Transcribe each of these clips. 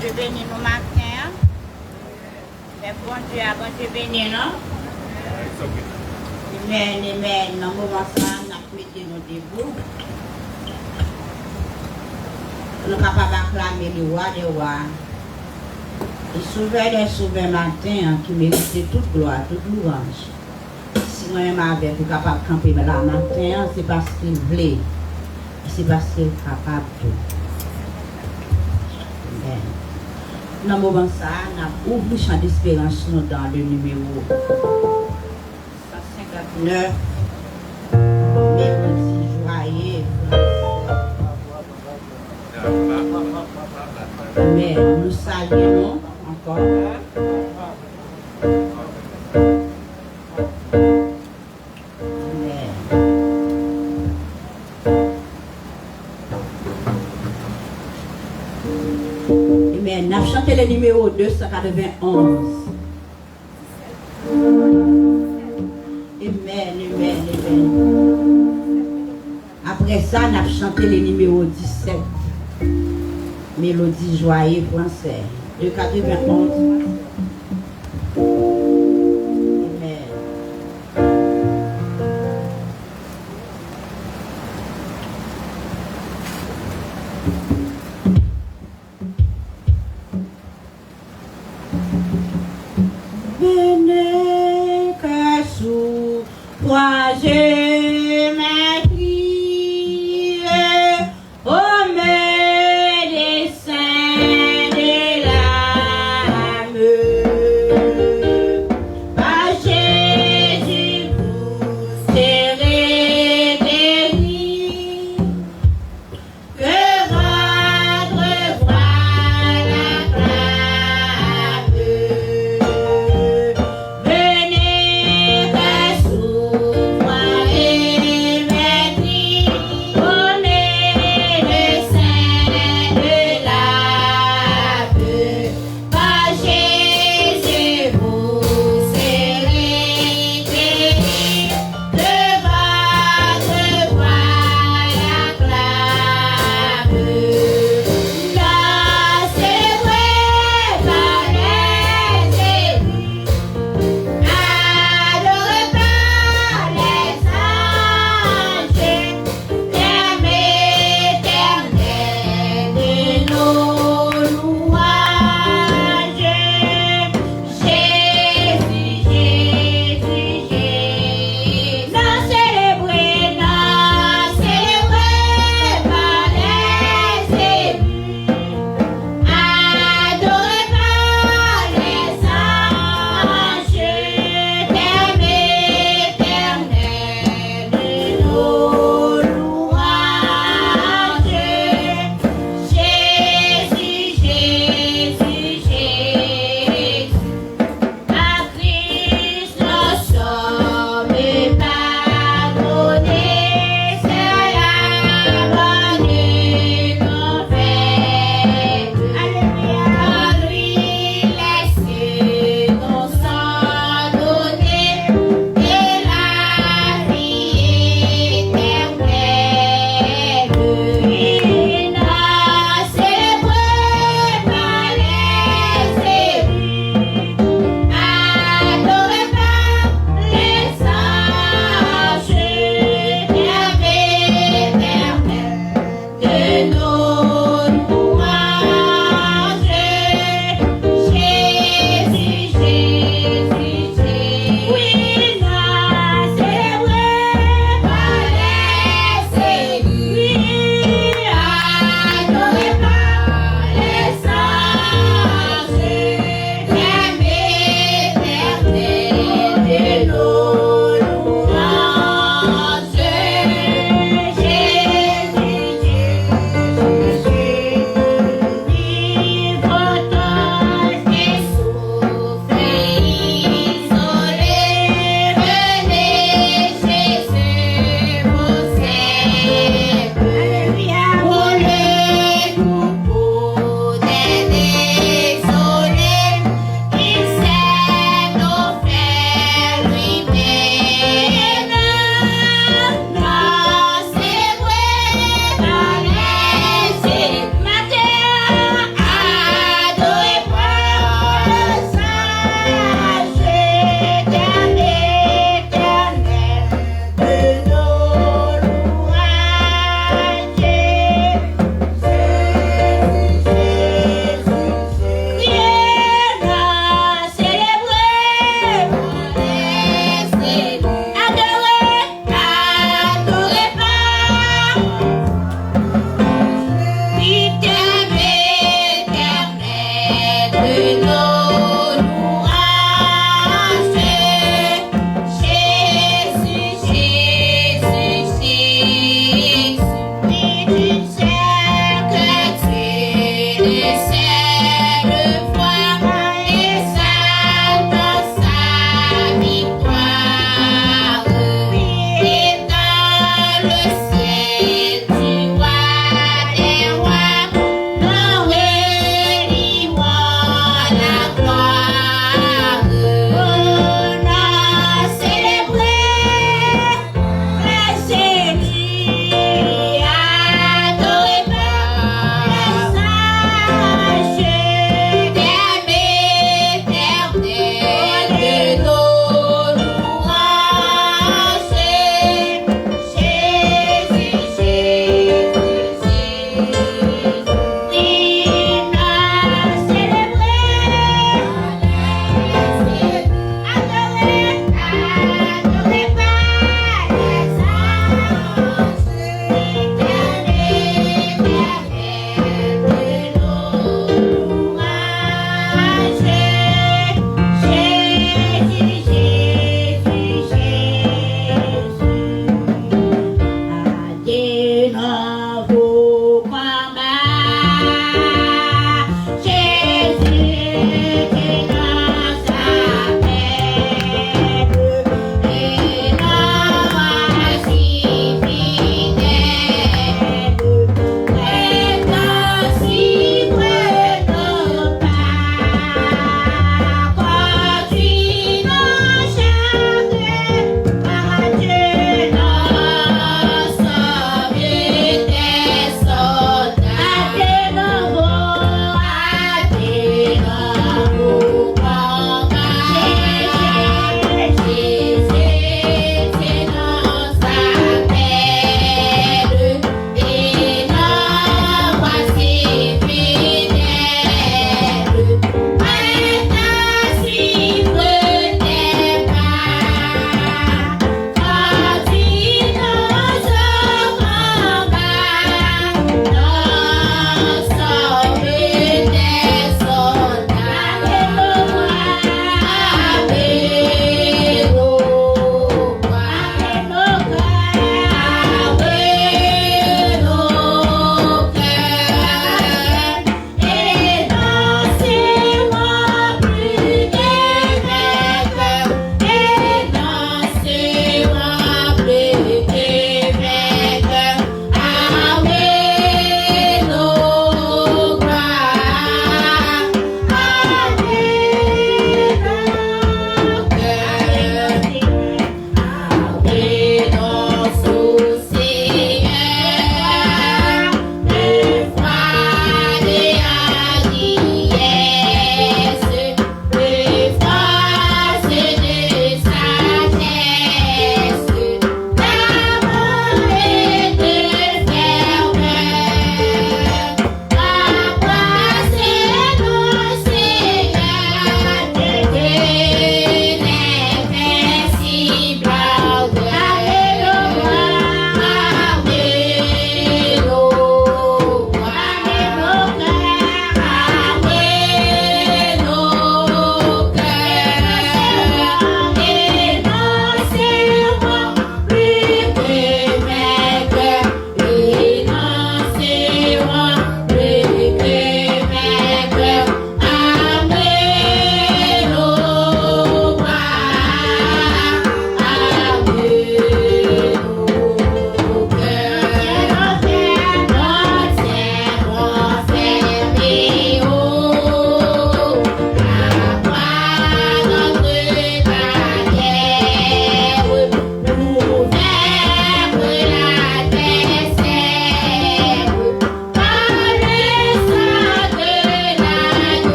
Dieu bénit nous matin. Mais bon Dieu bénit, non? Amen, amen. Dans le moment ça, nous avons mis nos debout. Nous sommes capables d'acclamer le roi des rois. Et souverain matin qui mérite toute gloire, toute louange. Si moi-même avec vous capable de camper là matin, c'est parce qu'il voulait. C'est parce qu'il est capable de. Dans le moment ça, nous avons ouvert le champ d'espérance dans le numéro 159. Mélodie joyeuse. Mais nous saluons encore. Amen. Nous avons chanté le numéro 291. Amen. Après ça, nous avons chanté le numéro 17. Mélodie joyeuse français. 291. Venez,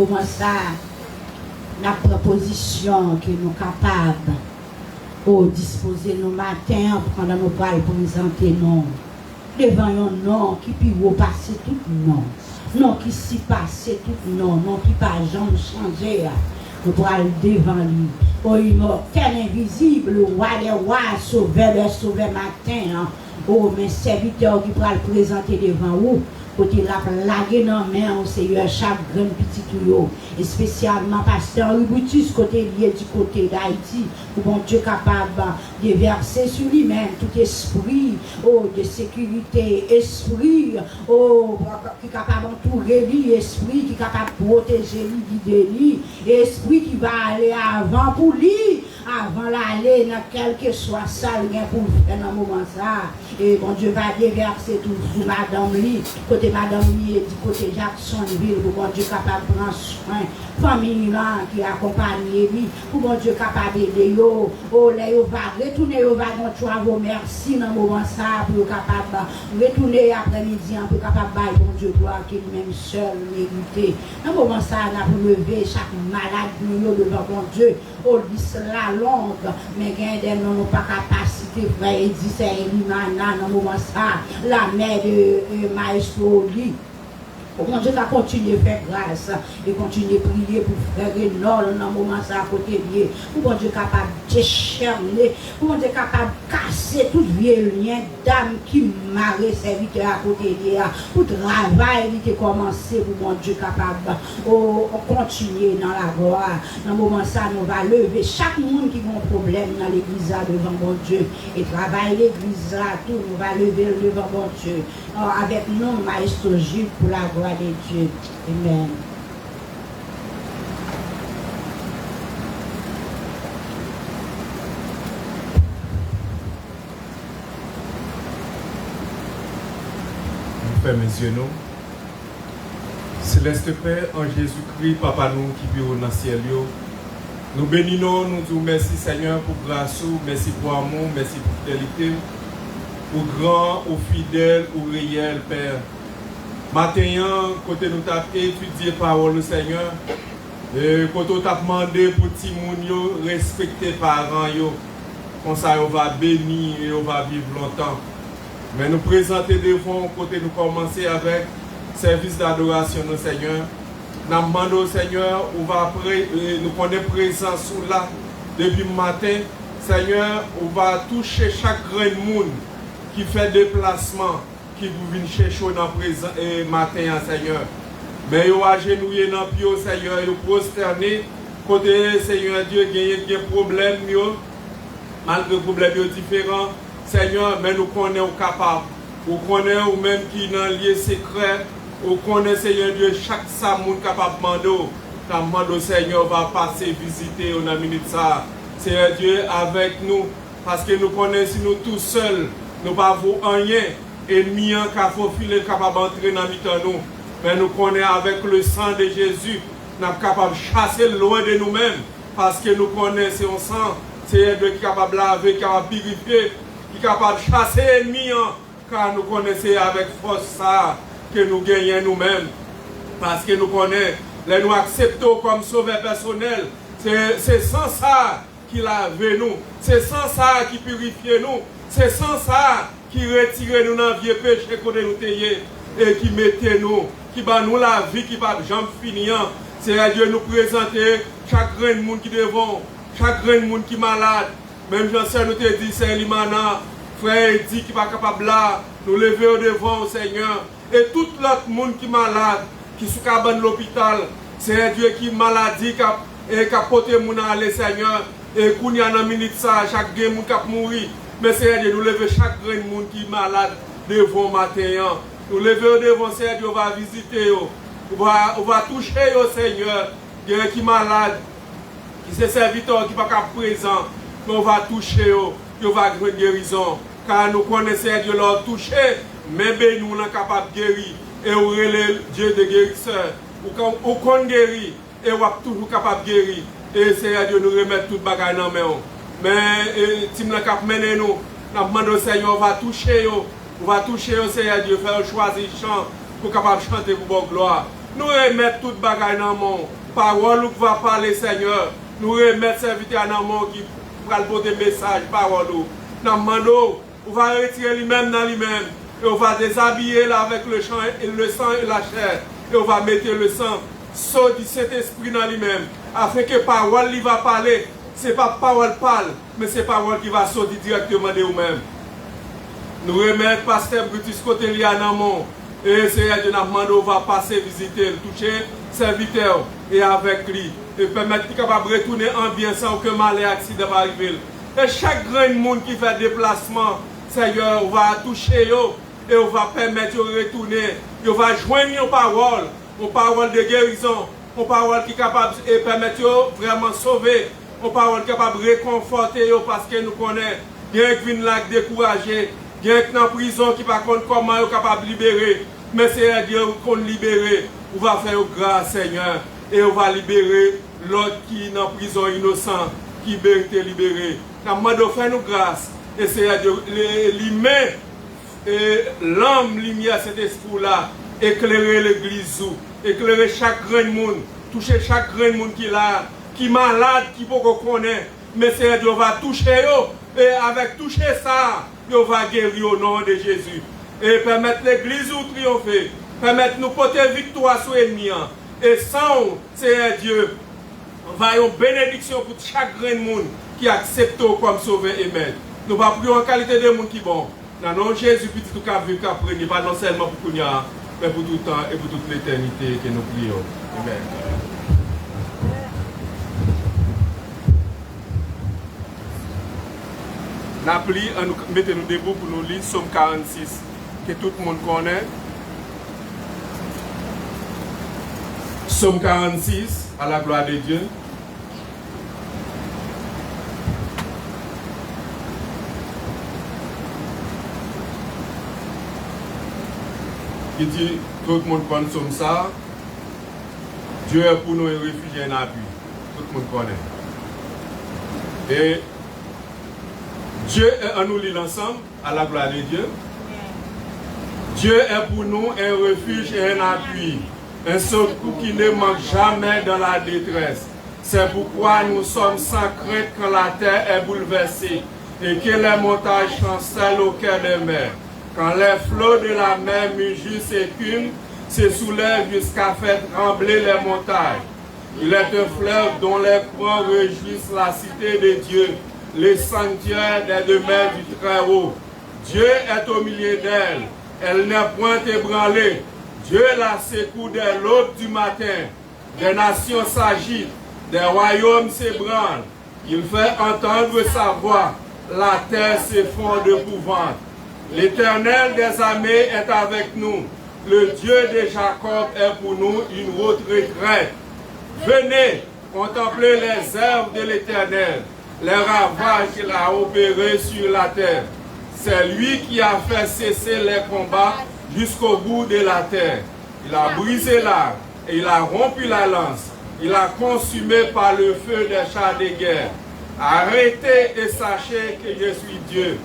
moment ça, la proposition que nous sommes capables de disposer nos matins pendant nous parlons présenter nous devant un nom qui peut passer tout nom. Non qui s'y passe tout non, non qui pas jamais changer. Nous pourrons aller devant lui. Oh, immortel invisible, le roi des rois, sauveur matin. Oh, mes serviteurs qui pourront le présenter devant vous. Côté la plague dans main au Seigneur chaque grand petit tuyau et spécialement pasteur Rubutus côté lié du côté d'Haïti pour bon Dieu capable de verser sur lui-même tout esprit de sécurité, esprit qui est capable d'entourer lui, esprit qui est capable de protéger lui, guider lui, esprit qui va aller avant pour lui, avant l'aller dans quel que soit ça pour faire dans le moment ça. Et bon Dieu va déverser tout sur madame lui, côté madame lui et du côté Jacksonville, pour bon Dieu capable de prendre soin, famille là qui accompagne lui, pour bon Dieu capable d'aider yo, là yo va retourner, yo va donc tu vos merci dans le moment ça, pour capable retourner après-midi, pour capable bailler bon Dieu gloire qu'il même seul mérité. Dans le moment ça, on a pour lever chaque malade nous devant bon Dieu, au la longue, mais gain non pas capacité, frère, et dit c'est Elimana dans le moment ça, la mère de Maestro Lee. Bon Dieu va continuer à faire grâce et continuer à prier pour frère Renol dans le moment ça à côté de lui. Pour bon Dieu capable de décharner, pour bon Dieu capable de casser tout vieux lien d'âme qui marre serviteur à côté de lui. Pour travail qui a commencé, pour bon Dieu capable de continuer dans la gloire. Dans le moment ça, nous va lever chaque monde qui a un problème dans l'église devant bon Dieu. Et travailler l'église là, tout, nous va lever devant bon Dieu. Avec nous, Maestro Gilles, pour la gloire de Dieu. Amen. Nous fermons les yeux, nous. Céleste Père, en Jésus-Christ, Papa nous qui vit dans le ciel, nous bénissons, nous disons merci Seigneur pour grâce, merci pour amour, merci pour fidélité, pour grand, ou fidèle, ou réel, Père. Maintenant, côté nous t'avons étudié parole du Seigneur, et côté nous t'avons demandé pour petit monde respecter parents, comme ça on va bénir et on va vivre longtemps. Mais nous présenter devant côté nous commencer avec service d'adoration au Seigneur. Nous demandons au Seigneur, nous connaissons présence sous là depuis le matin. Seigneur, on va toucher chaque grand monde qui fait déplacement, qui vous vient chercher dans le matin, Seigneur. Mais vous agenouillez dans le pied, Seigneur, vous prosternez. Côté Seigneur Dieu, il y a des problèmes, malgré les problèmes différents. Seigneur, mais nous connaissons capables. Nous connaissons même qui dans le lieu secret. Nous connaissons, Seigneur Dieu, chaque samoun capable de demander. Demande au Seigneur va passer visiter dans la minute ça. Seigneur Dieu, avec nous. Parce que nous connaissons nous tous seuls. Nous n'avons rien. Ennemi qui a faufilé capable d'entrer dans nous. Mais nous connaissons avec le sang de Jésus. Nous sommes capables de chasser loin de nous-mêmes. Parce que nous connaissons son sang. Seigneur Dieu qui est capable de laver, qui est capable de purifier. Qui est capable de chasser l'ennemi, car nous connaissons avec force ça que nous gagnons nous-mêmes. Parce que nous connaissons, nous acceptons comme sauveur personnel. C'est sans ça qui lave nous. C'est sans ça qui purifie nous. C'est sans ça qui retire nous dans le vieux péché que nous taillons et qui mettez nous, qui bat nous la vie qui va jamais finir. C'est à Dieu nous présenter chaque grand monde qui devant, chaque grand monde qui est malade. Même Jean-Seigneur nous te dit, c'est Limana, frère dit qui n'est pas capable là, nous lever au devant au Seigneur. Et tout l'autre monde qui est malade, qui est sous cabane de l'hôpital, c'est Dieu qui est maladie, qui a porté mon aller, Seigneur. Et qu'on y a dans minute ça, chaque monde qui a mouru. Mais c'est Dieu, nous lever chaque grand monde qui est malade devant matin. Nous lever au devant, c'est Dieu, on va visiter, on va toucher, Seigneur, qui est malade, qui est serviteur, qui n'est pas présent. On va toucher, on va avoir une guérison. Car nous connaissons Dieu leur toucher, mais nous sommes capables de guérir. Et on relève Dieu de guérisseur. On compte guérir et on est toujours capable de guérir. Et c'est Dieu nous remettre tout le bagage dans les mains. Mais si nous avons mené nous, nous demandons au Seigneur, on va toucher, Seigneur Dieu, faire choisir chant pour capable chanter pour bonne gloire. Nous remettons toute bagaille dans le monde. Parole qui va parler, Seigneur. Nous remettons serviteur dans le monde qui va porter message, parole. Nous demandons, on va retirer lui-même dans lui-même. Et on va déshabiller là avec le sang et la chair. Et on va mettre le sang, saut du Saint-Esprit dans lui-même. Afin que parole lui va parler. Ce n'est pas parole parle, mais c'est parole qui va sortir directement de vous-même. Nous remettons pasteur Brutus côté lié à Namon. Et Seigneur Dieu, nous demandons, on va passer visiter, toucher serviteur et avec lui. Et permettre qu'il soit capable de retourner en bien sans aucun mal et accident va arriver. Et chaque grand monde qui fait déplacement, Seigneur, on va toucher eux et on va permettre de retourner. On va joindre une parole de guérison, une parole qui est capable de permettre de vraiment sauver, une parole capable de réconforter parce que nous connaissons. Il y a qui viennent là décourager, il y a qui dans la prison qui ne sait pas comment ils sont capables de libérer. Mais c'est Dieu qu'on libère. On va faire grâce, Seigneur, et on va libérer l'autre qui est dans la prison innocent, qui mérite libérer. Nous demandons de faire nous grâce. Et c'est Dieu, l'humain, l'âme, lumière, cet esprit-là, éclairer l'église, éclairer chaque grand monde, toucher chaque grand monde qui est là, qui est malade, qui peut connaître. Mais c'est Dieu, on va toucher eux, et avec toucher ça, on va guérir au nom de Jésus. Et permettre l'église de triompher, permettre nous porter victoire sur l'ennemi. Et sans, c'est Dieu, on va avoir une bénédiction pour chaque grand monde qui accepte comme sauveur et maître. Nous allons prier en qualité de monde qui est bon. Dans le nom de Jésus, petit tout cas, vu qu'après, pas non seulement pour Kounia, mais pour tout le temps et pour toute l'éternité que nous prions. Amen. N'appli, mettez-nous debout pour nous lire Somme 46, que tout le monde connaît. Somme 46, à la gloire de Dieu. Qui dit, tout le monde connaît Somme ça. Dieu est pour nous un refuge et un appui. Tout le monde connaît. Et Dieu est en nous lire ensemble, à la gloire de Dieu. Dieu est pour nous un refuge et un appui, un secours qui ne manque jamais dans la détresse. C'est pourquoi nous sommes sans crainte quand la terre est bouleversée et que les montagnes chancellent au cœur des mers. Quand les flots de la mer mugissent et écument, se soulèvent jusqu'à faire trembler les montagnes. Il est un fleuve dont les courants réjouissent la cité de Dieu, les sanctuaires des demeures du Très-Haut. Dieu est au milieu d'elle. Elle n'est point ébranlée. Dieu la secoue dès l'aube du matin. Des nations s'agitent, des royaumes s'ébranlent. Il fait entendre sa voix. La terre s'effondre d'épouvante. L'Éternel des armées est avec nous. Le Dieu de Jacob est pour nous une haute retraite. Venez contempler les œuvres de l'Éternel, les ravages qu'il a opérés sur la terre. C'est lui qui a fait cesser les combats jusqu'au bout de la terre. Il a brisé l'arc et il a rompu la lance. Il a consumé par le feu des chars de guerre. Arrêtez et sachez que je suis Dieu.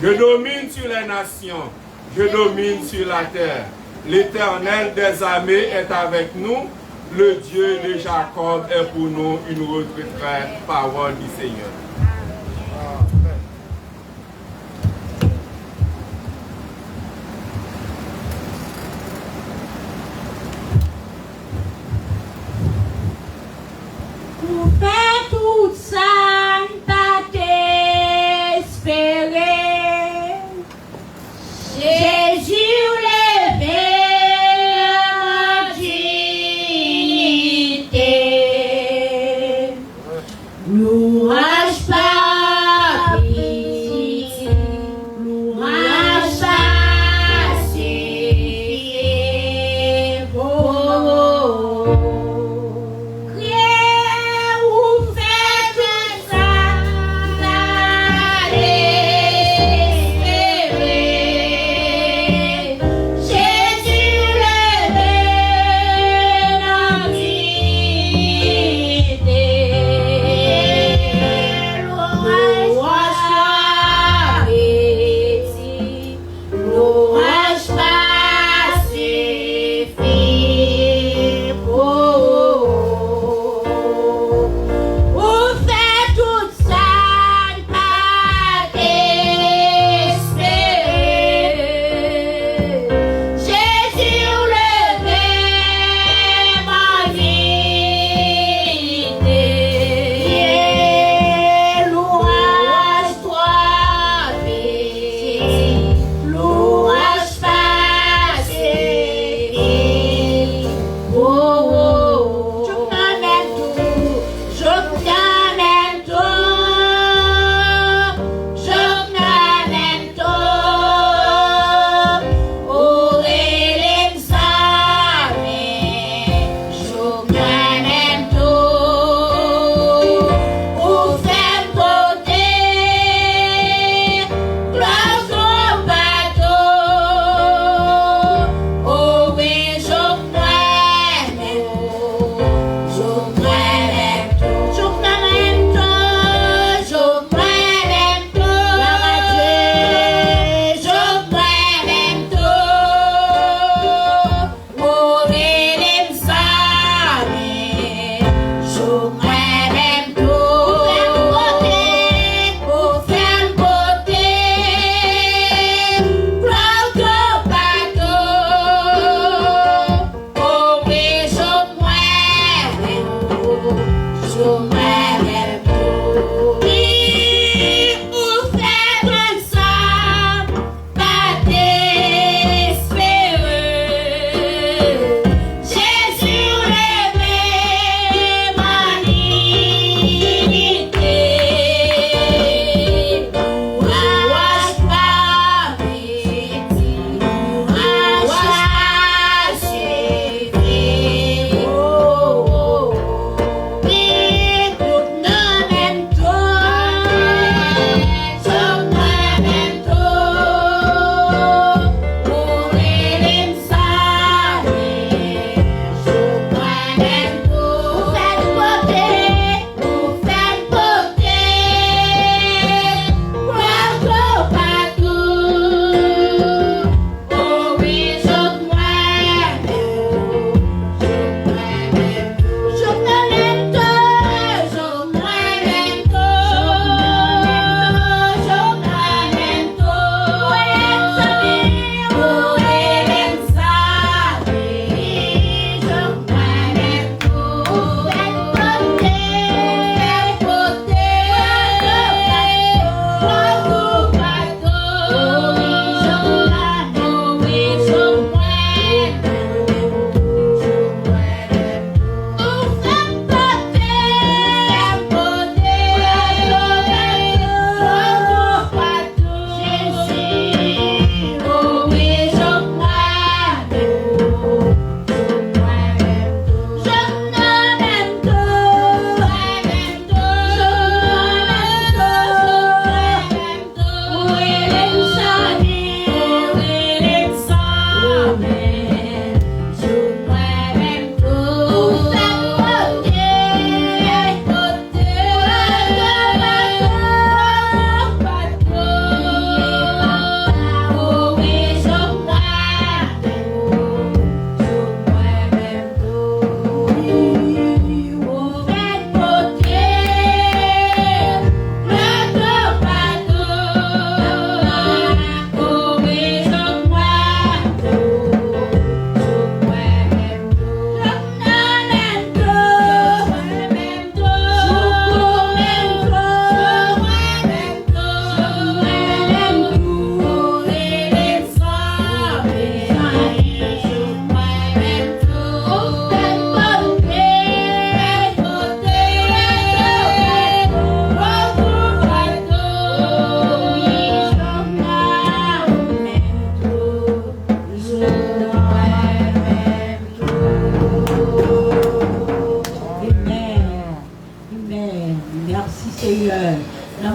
Je domine sur les nations. Je domine sur la terre. L'Éternel des armées est avec nous. Le Dieu de Jacob est pour nous une retraite. Parole du Seigneur. Pour faire tout ça, t'as espéré. Jésus levé en dignité. Louange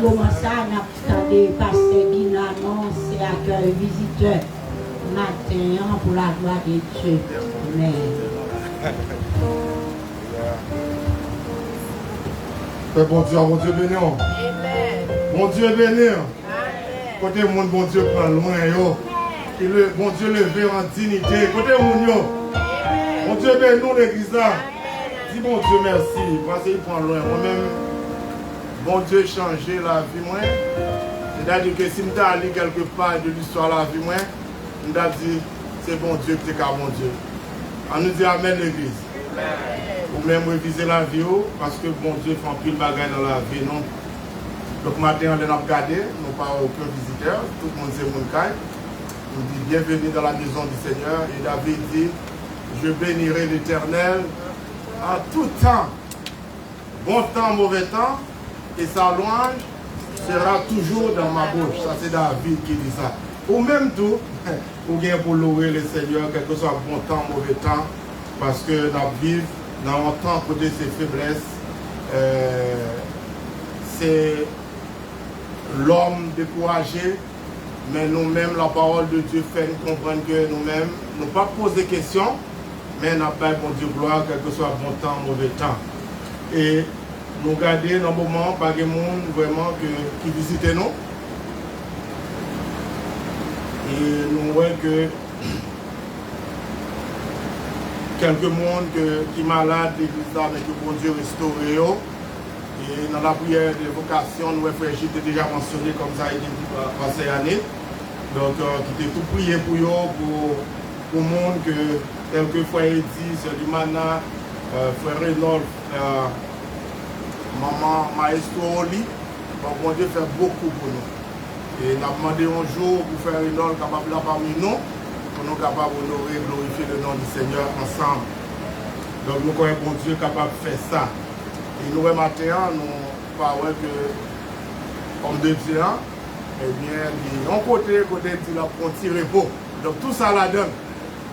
commencé à regarder Pasteur Guinanon, c'est accueil visiteur matin pour la gloire de Dieu. Amen. Bon Dieu béni. Bon Dieu béni. Côté monde, bon Dieu prend loin. Bon Dieu levé en dignité. Côté monde, bon Dieu béni nous l'église là. Dis bon Dieu merci. Parce qu'il prend loin. Moi-même, bon Dieu changé la vie moi. C'est-à-dire que si je allé quelque part de l'histoire de la vie moi, je dit c'est bon Dieu qui est mon Dieu. On nous dit amen l'église. Ou même réviser la vie parce que bon Dieu fait un pile de bagages dans la vie, non? Donc matin on a regardé, nous pas aucun visiteur, tout le monde c'est mon caille. On dit bienvenue dans la maison du Seigneur et David dit je bénirai l'Éternel en tout temps, bon temps, mauvais temps, et sa louange sera toujours dans ma bouche. Ça c'est David qui dit ça. Ou même tout, ou bien pour louer le Seigneur, quel que soit bon temps, mauvais temps, parce que nous vivons dans un temps côté ses faiblesses, c'est l'homme découragé, mais nous-mêmes, la parole de Dieu fait nous comprendre que nous-mêmes, nous ne pas poser de questions, mais nous pas bon Dieu gloire, quel que soit bon temps, mauvais temps. Et nous garder dans le moment, pas de monde vraiment qui visite nous. Et nous voyons que quelques monde qui sont malades, mais que bon Dieu restaure. Et dans la prière de vocation, nous avons déjà mentionné comme ça il est passé l'année. Donc, qui était tout prié pour le monde que quelquefois il dit, c'est Limana, frère Renol, maman Maestro Oli. Donc, bon Dieu fait beaucoup pour nous. Et nous avons demandé un jour pour faire Renol capable là parmi nous, pour nous capables d'honorer, glorifier le nom du Seigneur ensemble. Donc, nous croyons que bon Dieu est capable de faire ça. Et nous, matin, nous parlons que, comme de Dieu, eh bien, d'un côté, il a un petit repos. Donc, tout ça la donne.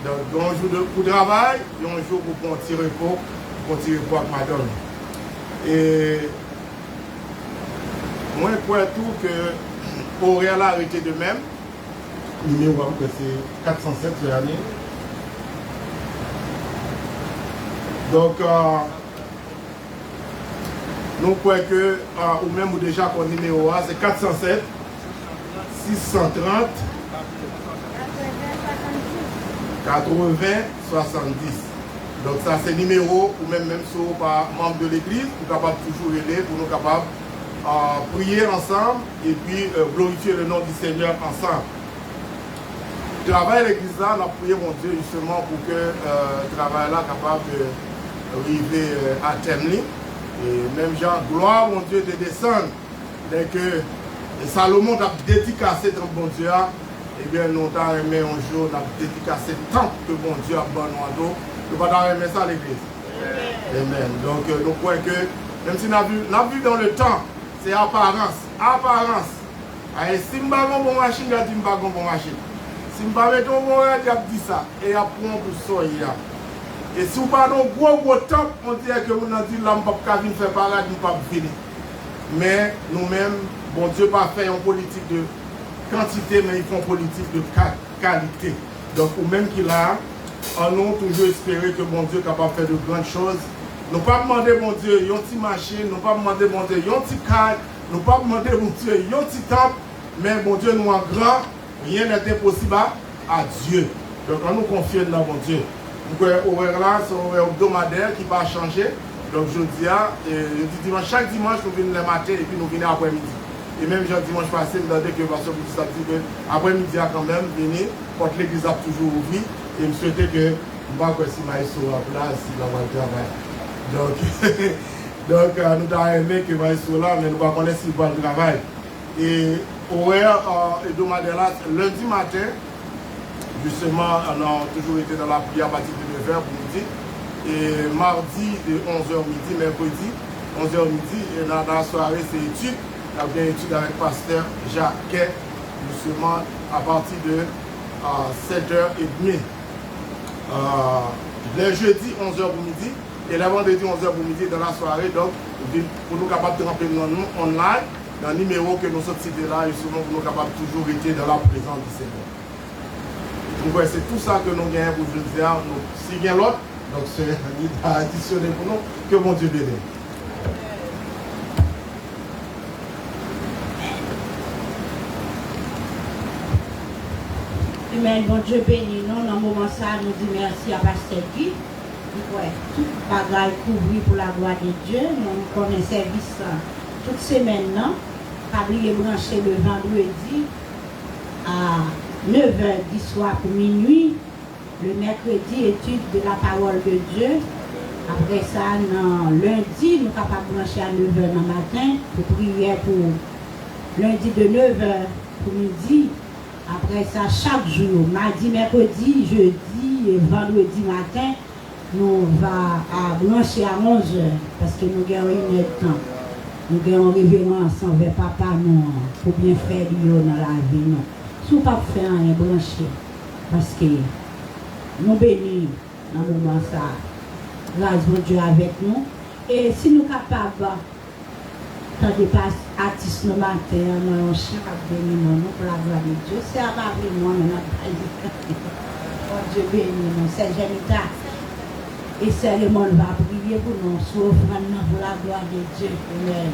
Donc, un jour pour travail, et un jour pour un petit repos, avec madame. Et moi, je crois tout que Auréal a arrêté de même. Numéro que c'est 407 cette année. Donc, nous croyons que, ou même ou déjà qu'on numéro A, c'est 407 630 80 70. Donc ça c'est numéro, ou même sur par membre de l'église, pour capable toujours aider, pour nous capables prier ensemble et puis glorifier le nom du Seigneur ensemble. Travail à l'église là, on a prié mon Dieu justement pour que le travail là capable d'arriver à terme. Et même genre, gloire mon Dieu de descendre. Dès que Salomon a dédicacé dans bon Dieu, eh bien nous avons aimé un jour, nous avons dédicacé tant que bon Dieu a bon nous nous avons aimé ça à l'église. Amen. Donc nous croyons que, même si nous avons vu dans le temps, c'est apparence. Apparence. Et si nous avons une bonne machine, nous avons dit que nous avons une bonne machine. Si nous avons une bonne machine, nous avons dit ça. Et après, on peut sortir. Et si vous parlez d'un gros temps, on dirait que vous n'avez dit là, je ne peux pas faire parade, je ne peux pas venir. Mais nous-mêmes, bon Dieu pas fait une politique de quantité, mais il faut une politique de qualité. Donc, ou même qu'il a, on nous toujours espéré que bon Dieu est capable de faire de grandes choses. Nous ne pas demander bon Dieu, une petite machine, nous ne pas demander bon Dieu, une petite carte, nous ne pas demander bon Dieu, un petit temple, mais bon Dieu nous en grand, rien n'est impossible à Dieu. Donc, on nous confie dans bon Dieu. Donc, l'horaire là, c'est un horaire hebdomadaire qui va changer. Donc, je dis dimanche, chaque dimanche, nous venons le matin et puis nous venons après-midi. Et même dimanche passé, nous avons dit que Pasteur Boudissa dit que après-midi, quand même, venir, quand l'église a toujours ouvert, et je souhaitais que nous ne pas si Maïs soit à place, si la voiture travaille. Donc, nous avons aimé que Maïs soit là, mais nous ne connaissons pas s'il va travailler. Et horaire hebdomadaire là, lundi matin, justement, on a toujours été dans la prière à partir de 9h pour midi. Et mardi de 11h midi, mercredi, 11h midi, et dans la soirée, c'est étude. On a bien étude avec Pasteur Jacquet, justement, à partir de 7h30. Le jeudi, 11h pour midi, et le vendredi, 11h pour midi, dans la soirée. Donc, pour nous capables de remplir nous online, dans le numéro que nous sommes cités là, et souvent nous sommes capables de toujours être dans la présence du Seigneur. Donc ouais, c'est tout ça que nous gagnons pour je dire. Donc, si il y a l'autre, donc c'est additionné pour nous, que mon Dieu bénisse. Amen, bon Dieu béni nous. Dans le moment ça, nous disons merci à Pasteur Guy. Ouais, tout bagage couvert pour la gloire de Dieu. Nous connaissons service toute semaine, non? Cablier branché le vendredi à 9h du soir pour minuit. Le mercredi, étude de la parole de Dieu. Après ça, non, lundi, nous sommes capables de brancher à 9h le matin pour prier pour lundi de 9h pour midi. Après ça, chaque jour, mardi, mercredi, jeudi et vendredi matin, nous allons brancher à 11h parce que nous avons une heure de temps. Nous avons révérence envers papa nous pour bien faire dans la vie. Non. Si nous ne pas faire rien, brancher. Parce que nous bénissons dans le moment ça. Grâce à Dieu avec nous. Et si nous sommes capables de dépasser artiste le matin, nous sommes capables de bénir nous pour la gloire de Dieu. C'est à part moi, oh Dieu bénit nous. C'est Jémita. Et c'est le monde va prier pour nous, sauf maintenant pour la gloire de Dieu. Amen.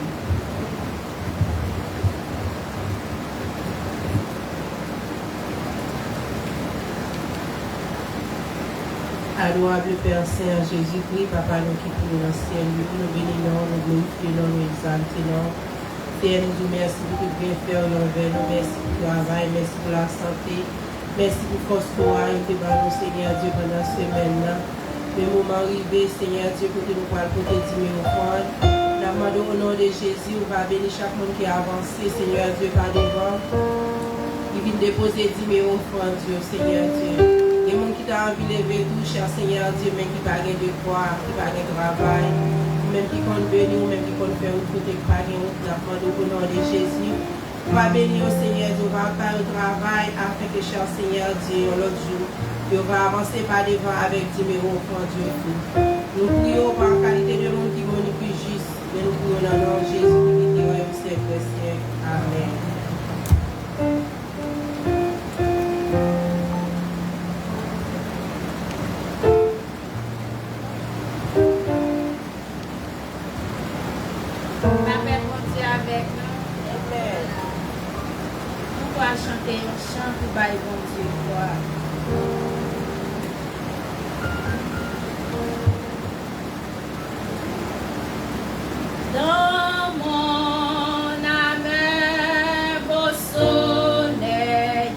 Adorable Père Saint Jésus-Christ, Papa nous qui pour dans le ciel, nous bénissons, nous glorifions, nous exaltons. Père, nous disons merci pour tout bien faire envers nous, merci pour le travail, merci pour la santé, merci pour la force pour arrêter par nous, Seigneur Dieu, pendant la semaine. Le moment arrivé, Seigneur Dieu, côté nous parle, côté d'Iméo Ford. Nous demandons au nom de Jésus, on va bénir chaque monde qui a avancé, Seigneur Dieu, par devant. Il vient déposer d'Iméo Ford, Dieu, Seigneur Dieu. Les gens qui t'ont envie de lever tout, cher Seigneur Dieu, même qui n'ont pas de quoi, qui n'ont pas de travail, même qui comptent venir, même qui comptent faire une côté qui n'ont pas de route, nous demandons au nom de Jésus. On va bénir au Seigneur Dieu, on va faire le travail afin que, cher Seigneur Dieu, l'autre jour, on va avancer par devant avec numéro pour Dieu. Nous prions par qualité de monde qui vont nous plus juste, mais nous prions dans le nom de Jésus qui est au siècle des siècles. Amen. Avec nous. Amen. Nous allons chanter un chant pour bailler bon Dieu gloire. Dans mon âme, beau soleil,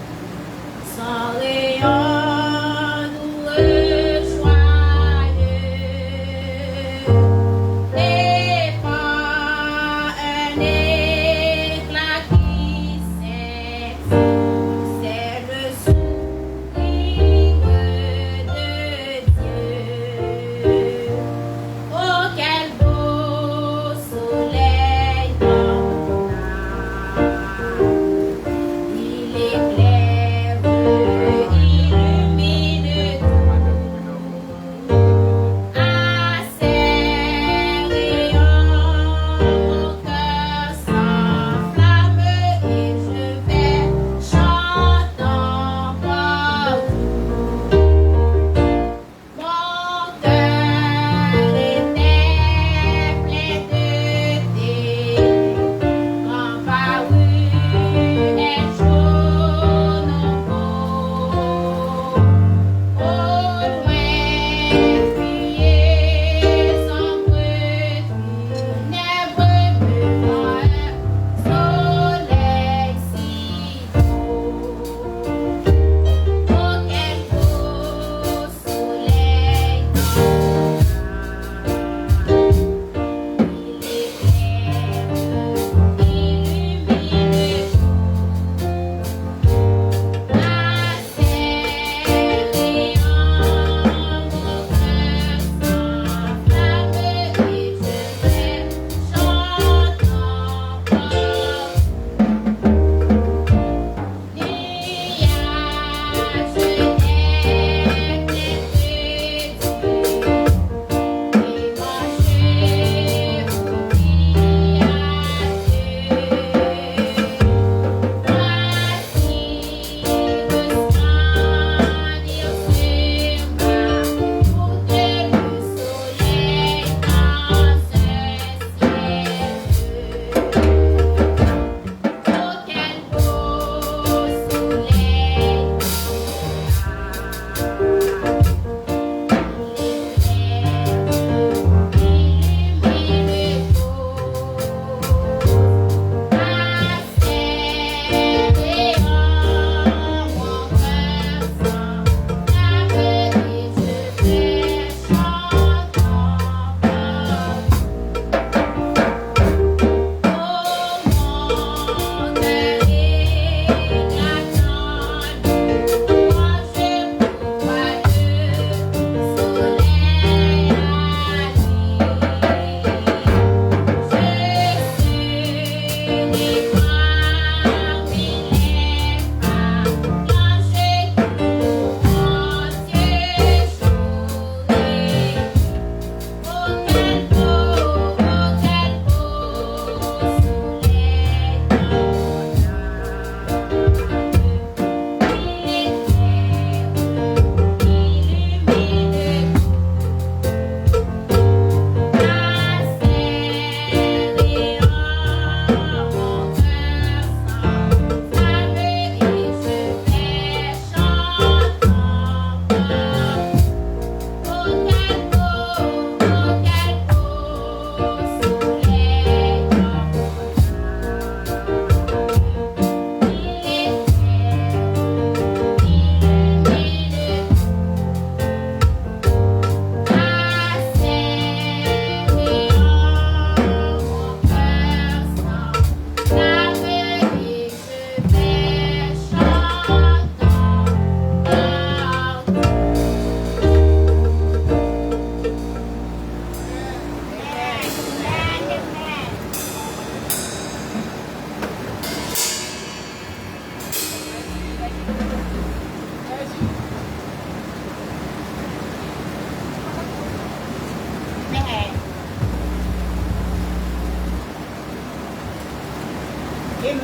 sans rayon, nous rejoignons. Et pas un éclat qui s'excède, c'est le souffle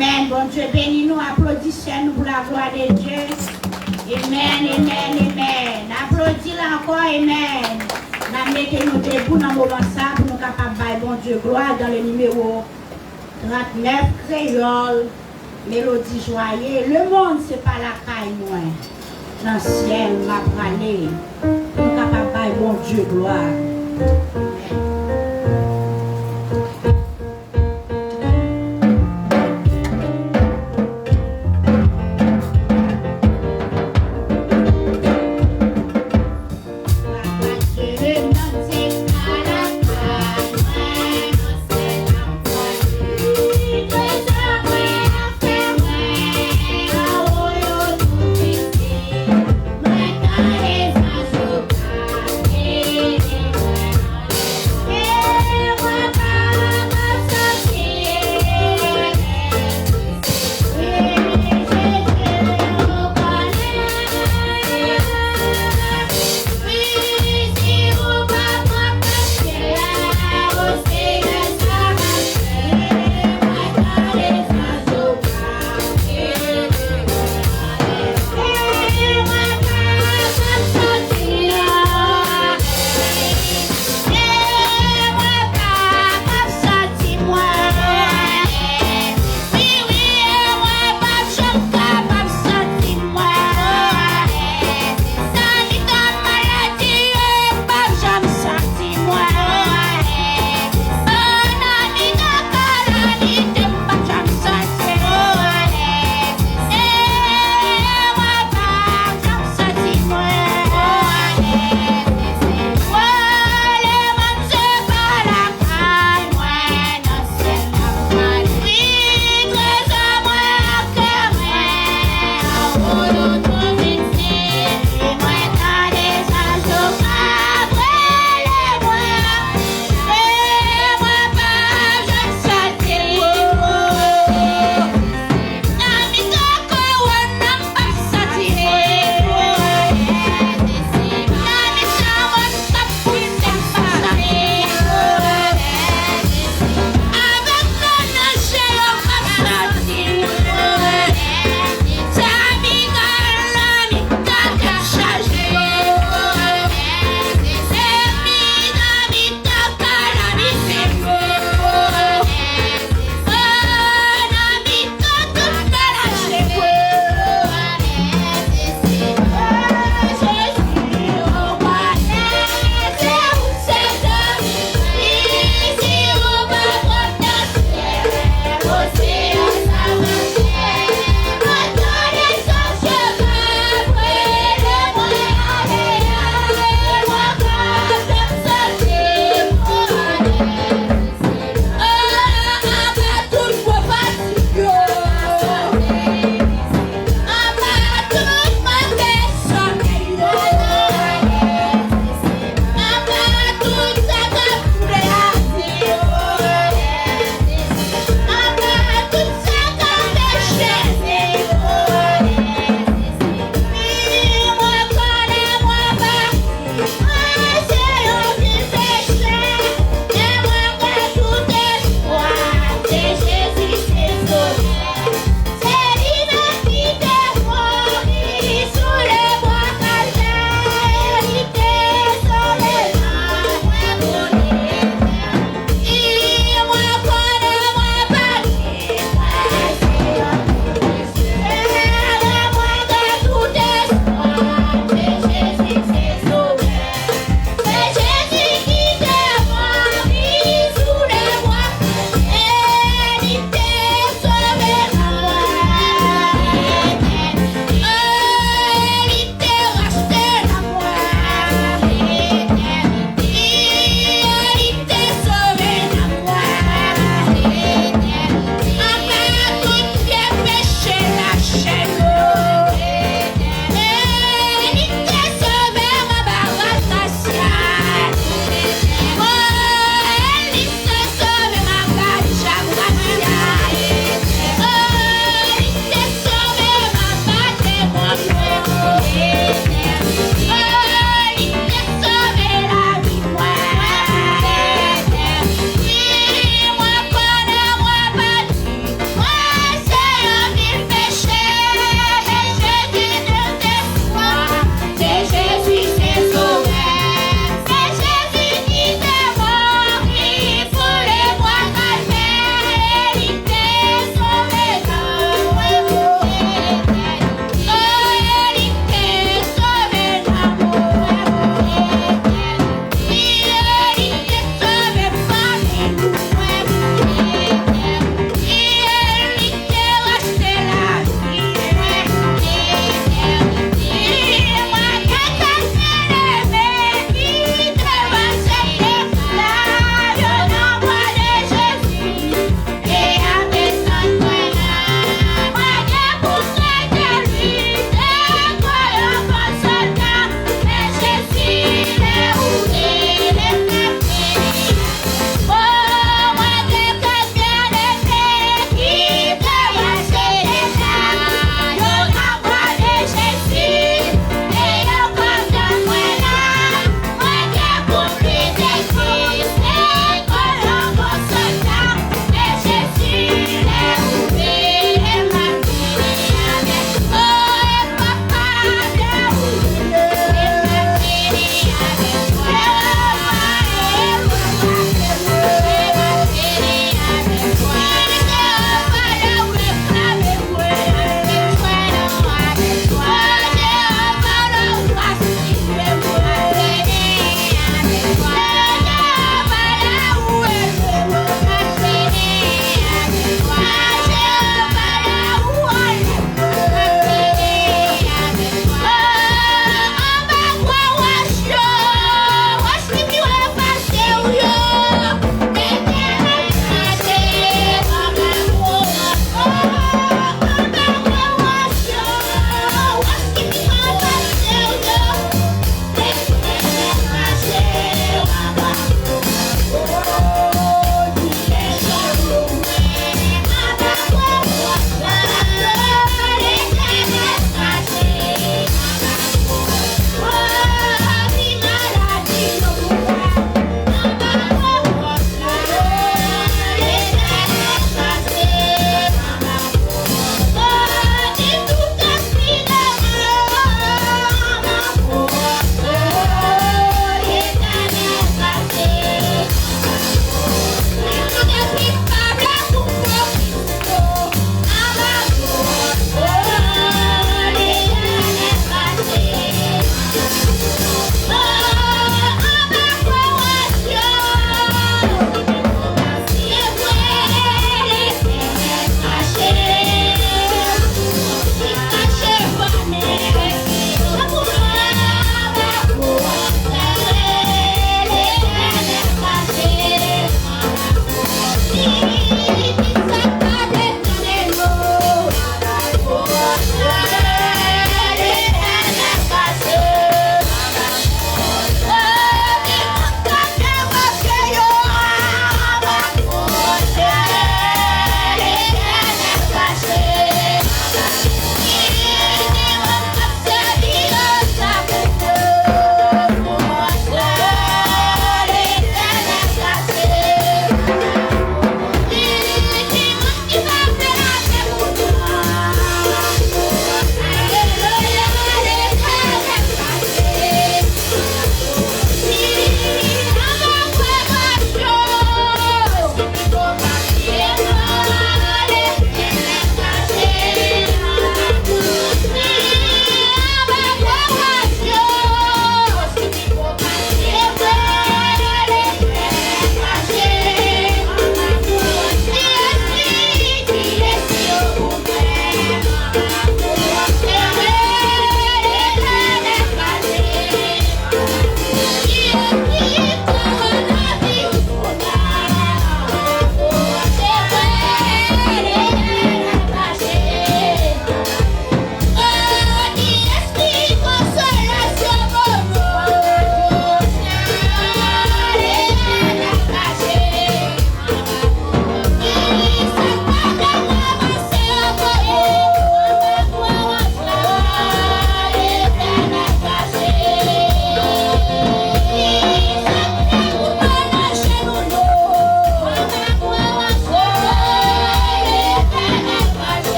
Amen. Bon Dieu, bénis-nous, applaudissez-nous pour la gloire de Dieu. Amen, amen, amen. Applaudis-le encore, amen. Nous mettons-nous debout dans le moment ça pour nous capables de bon Dieu gloire dans le numéro 39, créole, mélodie joyeuse. Le monde, ce n'est pas la caille, moi. Dans le ciel, m'a parlé. Pour nous capables de bon Dieu gloire.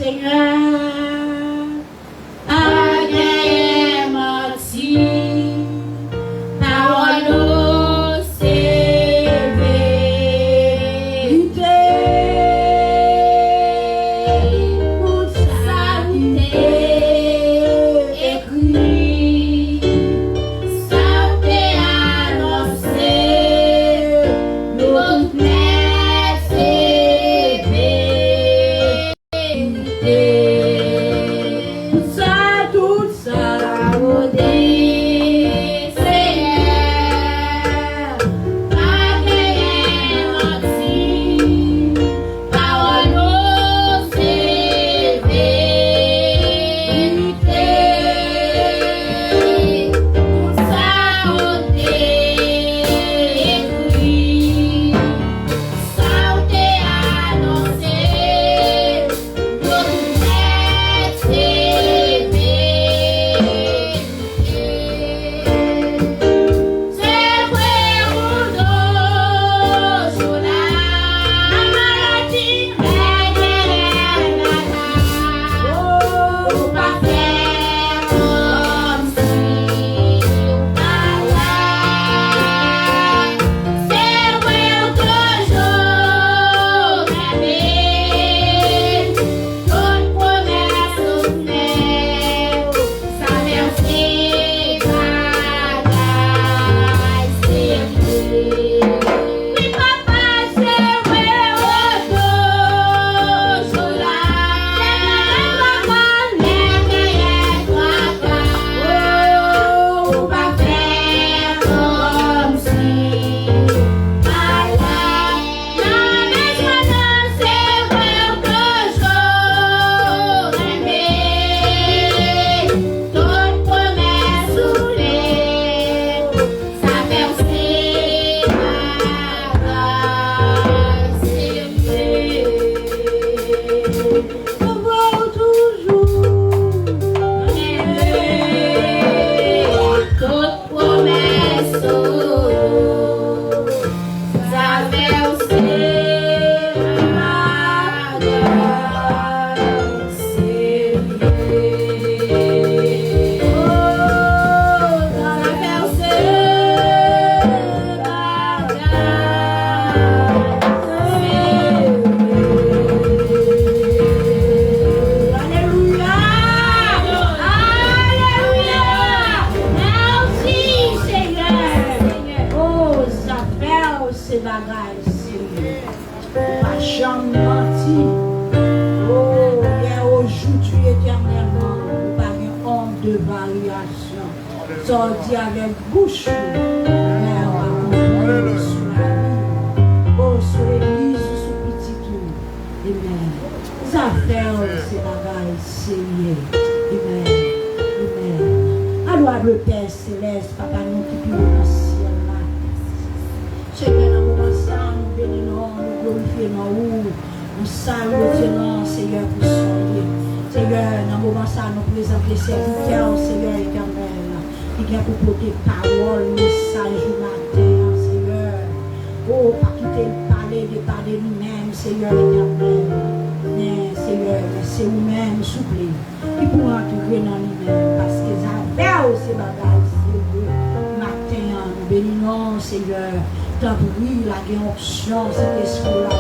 Seigneur, agréé menti, parole c'est vérité, pour ça écrit, ça t'est annoncé, notre maître c'est vérité. Tout ça, vous dit, Seigneur, pas rien menti, parole c'est vérité. Tout ça, vous dit, écrit, ça t'est annoncé, notre maître c'est vérité. C'est vrai ou non, sur la maladie, oh, pas faire comme si pas là. C'est vrai ou toujours rêver, toute promesse au nez, ça merci bagaille, c'est vrai. Oui, papa, c'est vrai ou toujours là. Oh, pas faire comme si pas là. Non, mais je ne sais vrai ou toujours aimer. Toute promesse soulée, ça merci bagaille, c'est vrai. Toujours toute promesse, ça verse Alléluia, Alléluia, merci Seigneur. Oh, ça fait ces bagages, Seigneur. Pas jamais menti. Oh, bien aujourd'hui éternellement, pas une honte de variation. Sorti avec bouche, mais on va comprendre sur la vie. Oh, sur l'église, sur petit tout. Amen. Ça fait ces bagages, Seigneur. Amen. Amen. Alors, le Père Céleste, Papa, nous qui vivons dans le ciel là. Seigneur, dans le moment ça, nous bénissons, nous glorifions, nous saluons, Seigneur, pour soigner. Seigneur, dans le moment ça, nous présentons les serviteurs, Seigneur éternel, qui vient pour porter parole, message du matin, Seigneur. Oh, pas quitter le palais, de parler nous-mêmes, Seigneur éternel. Mais, Seigneur, c'est nous-mêmes, souple, qui pour entrer dans nous-mêmes, parce que ça fait aussi bagages, Seigneur. Matin, nous bénissons, Seigneur. Tant pis, la onction, cet esprit-là,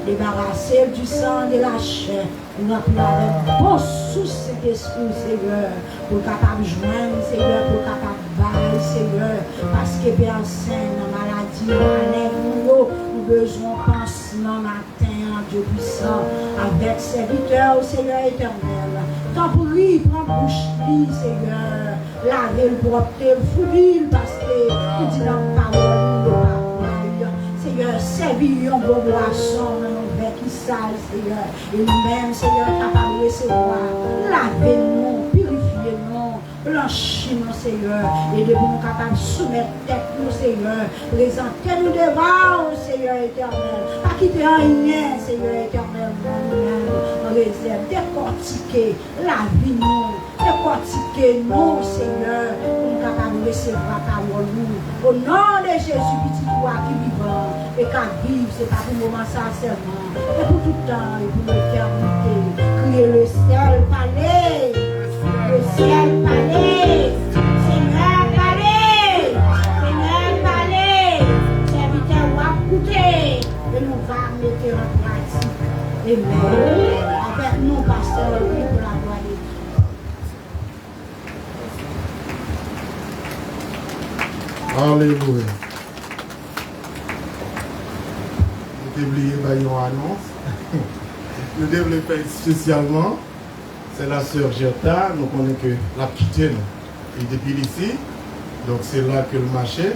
débarrasser du sang de la chair, nous appelons avec bon sous cet esprit, Seigneur, pour capable joindre, Seigneur, pour capable bailler, Seigneur, parce que Père Saint, la maladie, enlève-nous, nous besoin de pansement matin, Dieu puissant, avec serviteur, Seigneur éternel. Tant pis, prends bouche, Seigneur, lavez le propre, le fouille, parce que tu dis dans la parole, Seigneur, servir un bon boisson dans nos verres qui sale, Seigneur. Et nous-mêmes, Seigneur, capables de recevoir. Lavez-nous, purifiez-nous, blanchis-nous, Seigneur. Et de nous capables de soumettre tête nous, Seigneur. Présentez-nous devant, Seigneur éternel. Pas quitter rien, Seigneur éternel. Nous réserve, décortiquer la vie, nous. Décortiquez-nous, Seigneur. Nous capables de recevoir ta parole, nous. Au nom de Jésus, petit toi qui vivant. Et qu'à vivre, c'est pas pour le moment ça seulement, mais pour tout le temps et pour l'éternité. Dieu, le ciel palais, le ciel palais, Seigneur palais, Seigneur palais, serviteur va écouter et nous va mettre en pratique. Amen. Avec nous, pasteur, pour la voix de Dieu. Alléluia. Nous oublié une annonce. Nous développons spécialement, c'est la sœur Gerta, nous connaissons que la quitté nous. Et depuis ici, donc c'est là que le marché.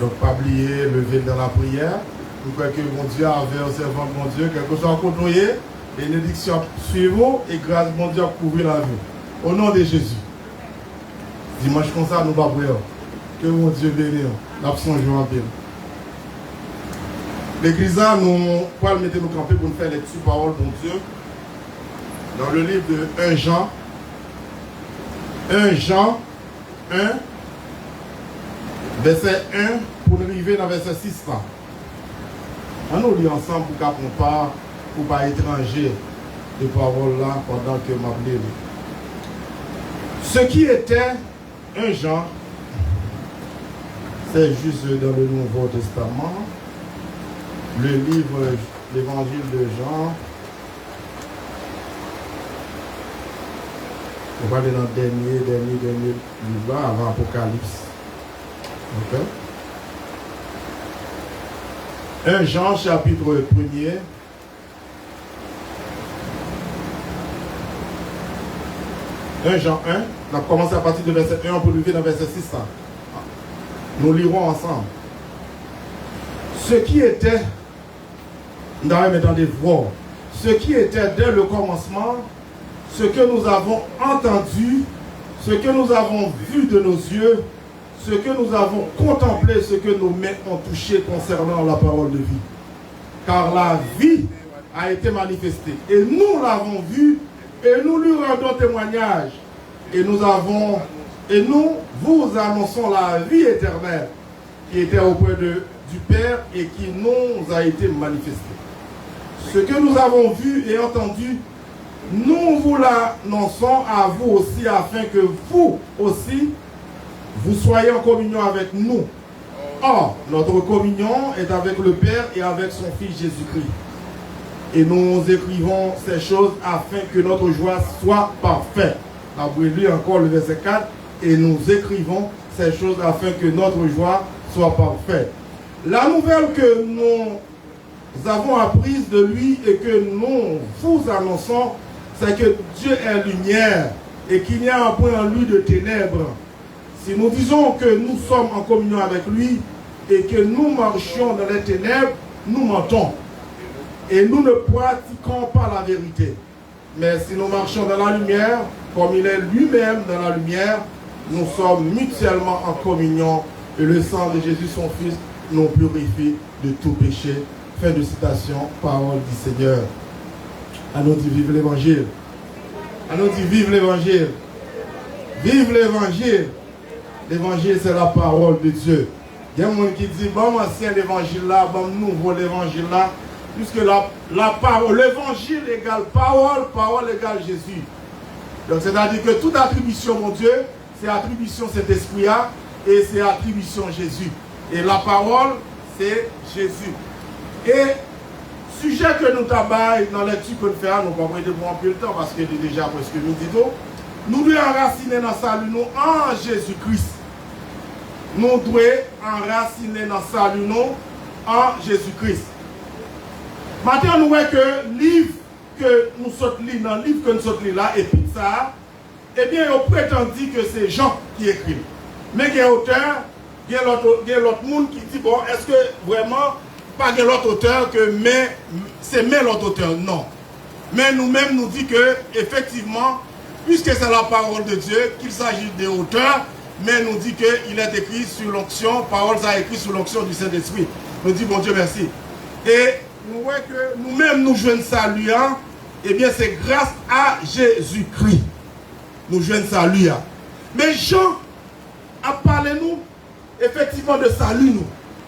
Donc pas oublier, lever dans la prière. Nous croyons que mon Dieu avait observé mon Dieu, quelque chose à côtoyer, bénédiction suivante et grâce mon Dieu à couvrir la vie. Au nom de Jésus. Dimanche comme ça, nous pas prier. Que mon Dieu bénisse. L'absence joie en paix. L'église, nous allons mettre nos camper pour nous faire lecture parole de Dieu. Dans le livre de 1 Jean. 1 Jean 1, verset 1, pour nous arriver dans verset 6. On nous lit ensemble pour qu'on pas, pour pas étranger de paroles là pendant que m'a lu. Ce qui était 1 Jean, c'est juste dans le Nouveau Testament, le livre, l'évangile de Jean. On va aller dans le dernier livre avant Apocalypse. Ok? 1 Jean, chapitre 1er. Jean 1, on a commencé à partir du verset 1 pour arriver dans le verset 6. Nous lirons ensemble. Ce qui était, ce qui était dès le commencement, ce que nous avons entendu, ce que nous avons vu de nos yeux, ce que nous avons contemplé, ce que nos mains ont touché concernant la parole de vie. Car la vie a été manifestée. Et nous l'avons vue, et nous lui rendons témoignage. Et nous vous annonçons la vie éternelle qui était auprès du Père et qui nous a été manifestée. Ce que nous avons vu et entendu, nous vous l'annonçons à vous aussi, afin que vous aussi, vous soyez en communion avec nous. Or, notre communion est avec le Père et avec son Fils Jésus-Christ. Et nous écrivons ces choses afin que notre joie soit parfaite. Après lui encore le verset 4. Et nous écrivons ces choses afin que notre joie soit parfaite. La nouvelle que nous avons apprise de lui et que nous vous annonçons, c'est que Dieu est lumière et qu'il n'y a un point en lui de ténèbres. Si nous disons que nous sommes en communion avec lui et que nous marchions dans les ténèbres, nous mentons. Et nous ne pratiquons pas la vérité. Mais si nous marchons dans la lumière, comme il est lui-même dans la lumière, nous sommes mutuellement en communion et le sang de Jésus, son Fils, nous purifie de tout péché. Fin de citation, parole du Seigneur. À nous dit vive l'évangile. À nous dit vive l'évangile. Vive l'évangile. L'évangile, c'est la parole de Dieu. Il y a des gens qui disent, bon, ancien l'évangile là, bon, nouveau l'évangile là, puisque la parole, l'évangile égale parole, parole égale Jésus. Donc, c'est-à-dire que toute attribution, mon Dieu, c'est attribution cet esprit-là, et c'est attribution Jésus. Et la parole, c'est Jésus. Et, sujet que nous travaillons dans la lecture que nous faisons, nous ne pouvons pas prendre plus le temps parce qu'il est déjà presque midi d'eau. Nous devons enraciner dans le salut nous en Jésus-Christ. Nous devons enraciner dans le salut nous en Jésus-Christ. Maintenant, nous voyons que le livre que nous sommes lire dans le livre que nous sommes lire là, et puis ça, eh bien, on prétend dire que c'est Jean qui écrit. Mais il y a un auteur, il y a l'autre monde qui dit, bon, est-ce que vraiment, pas l'autre auteur que c'est l'autre auteur? Non. Mais nous-mêmes nous dit que, effectivement, puisque c'est la parole de Dieu, qu'il s'agit des auteurs, mais nous dit qu'il est écrit sur l'onction, parole ça écrit sur l'onction du Saint-Esprit. Nous dit, bon Dieu, merci. Et nous voyons que nous-mêmes nous jouons salut, hein, eh bien c'est grâce à Jésus-Christ. Nous jouons salut. Hein. Mais Jean a parlé nous, effectivement, de salut nous.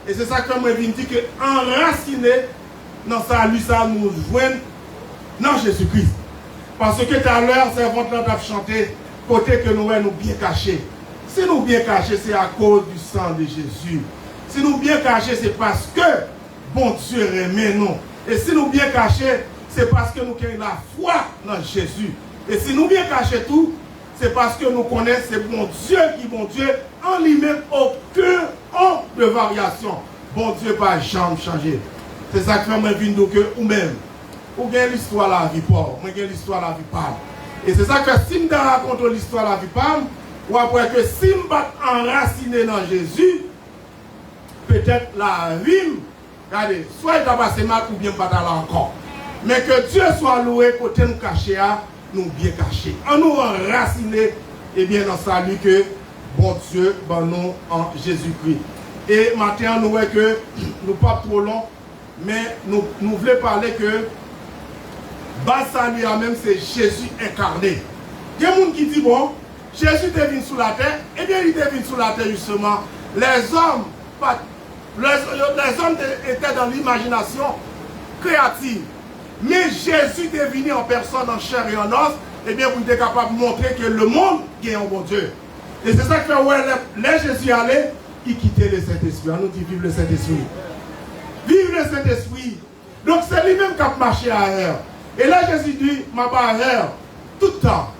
Et c'est ça que moi je dis que enraciné dans salut, ça nous joigne dans Jésus-Christ. Parce que tout à l'heure, servante là a chanté, côté que nous bien cachés. Si nous bien cachés, c'est à cause du sang de Jésus. Si nous bien cachés, c'est parce que bon Dieu aime nous. Et si nous bien cachés, c'est parce que nous avons la foi dans Jésus. Et si nous bien cachés tout, c'est parce que nous connaissons ce bon Dieu qui bon Dieu, en lui-même aucun honte de variation. Bon Dieu pas jamais changé. C'est ça que fait moi venir que ou même. Ou bien l'histoire la vie pauvre, ou bien l'histoire la vie palme. Et c'est ça que si je raconte l'histoire la vie palme, ou après que si je enraciné dans Jésus, peut-être la vie, regardez, soit il a passé mal ou bien pas là encore. Mais que Dieu soit loué, côté nous cacher, nous bien cachés. En nous enraciné, et bien dans salut que bon Dieu, ben nous en Jésus-Christ. Et maintenant, nous voyons que nous pas trop long, mais nous voulons parler que bas salut même c'est Jésus incarné. Il y a des gens qui disent bon, Jésus est venu sur la terre, et bien il est venu sur la terre justement. Les hommes étaient dans l'imagination créative. Mais Jésus est venu en personne, en chair et en os, et bien vous êtes capable de montrer que le monde est un bon Dieu. Et c'est ça que fait, ouais, les Jésus allait, il quittait le Saint-Esprit. On nous dit vive le Saint-Esprit. Vive le Saint-Esprit. Donc c'est lui-même qui a marché à ailleurs. Et là Jésus dit, ma barrière, tout le temps.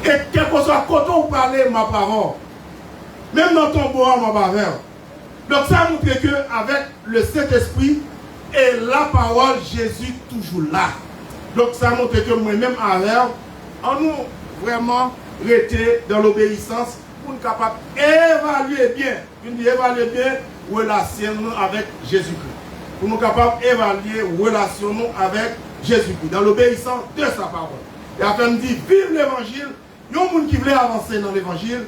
Et quel que soit quand on parle, ma parole. Même dans ton bois, ma barrière. Donc ça montre qu'avec le Saint-Esprit et la parole, Jésus toujours là. Donc ça montre que moi-même ailleurs, on nous vraiment rester dans l'obéissance pour nous capables d'évaluer bien, évaluer bien relation avec Jésus-Christ. Pour nous capables d'évaluer relation avec Jésus-Christ, dans l'obéissance de sa parole. Et après, nous dit, vive l'évangile. Il y a des gens qui veulent avancer dans l'évangile.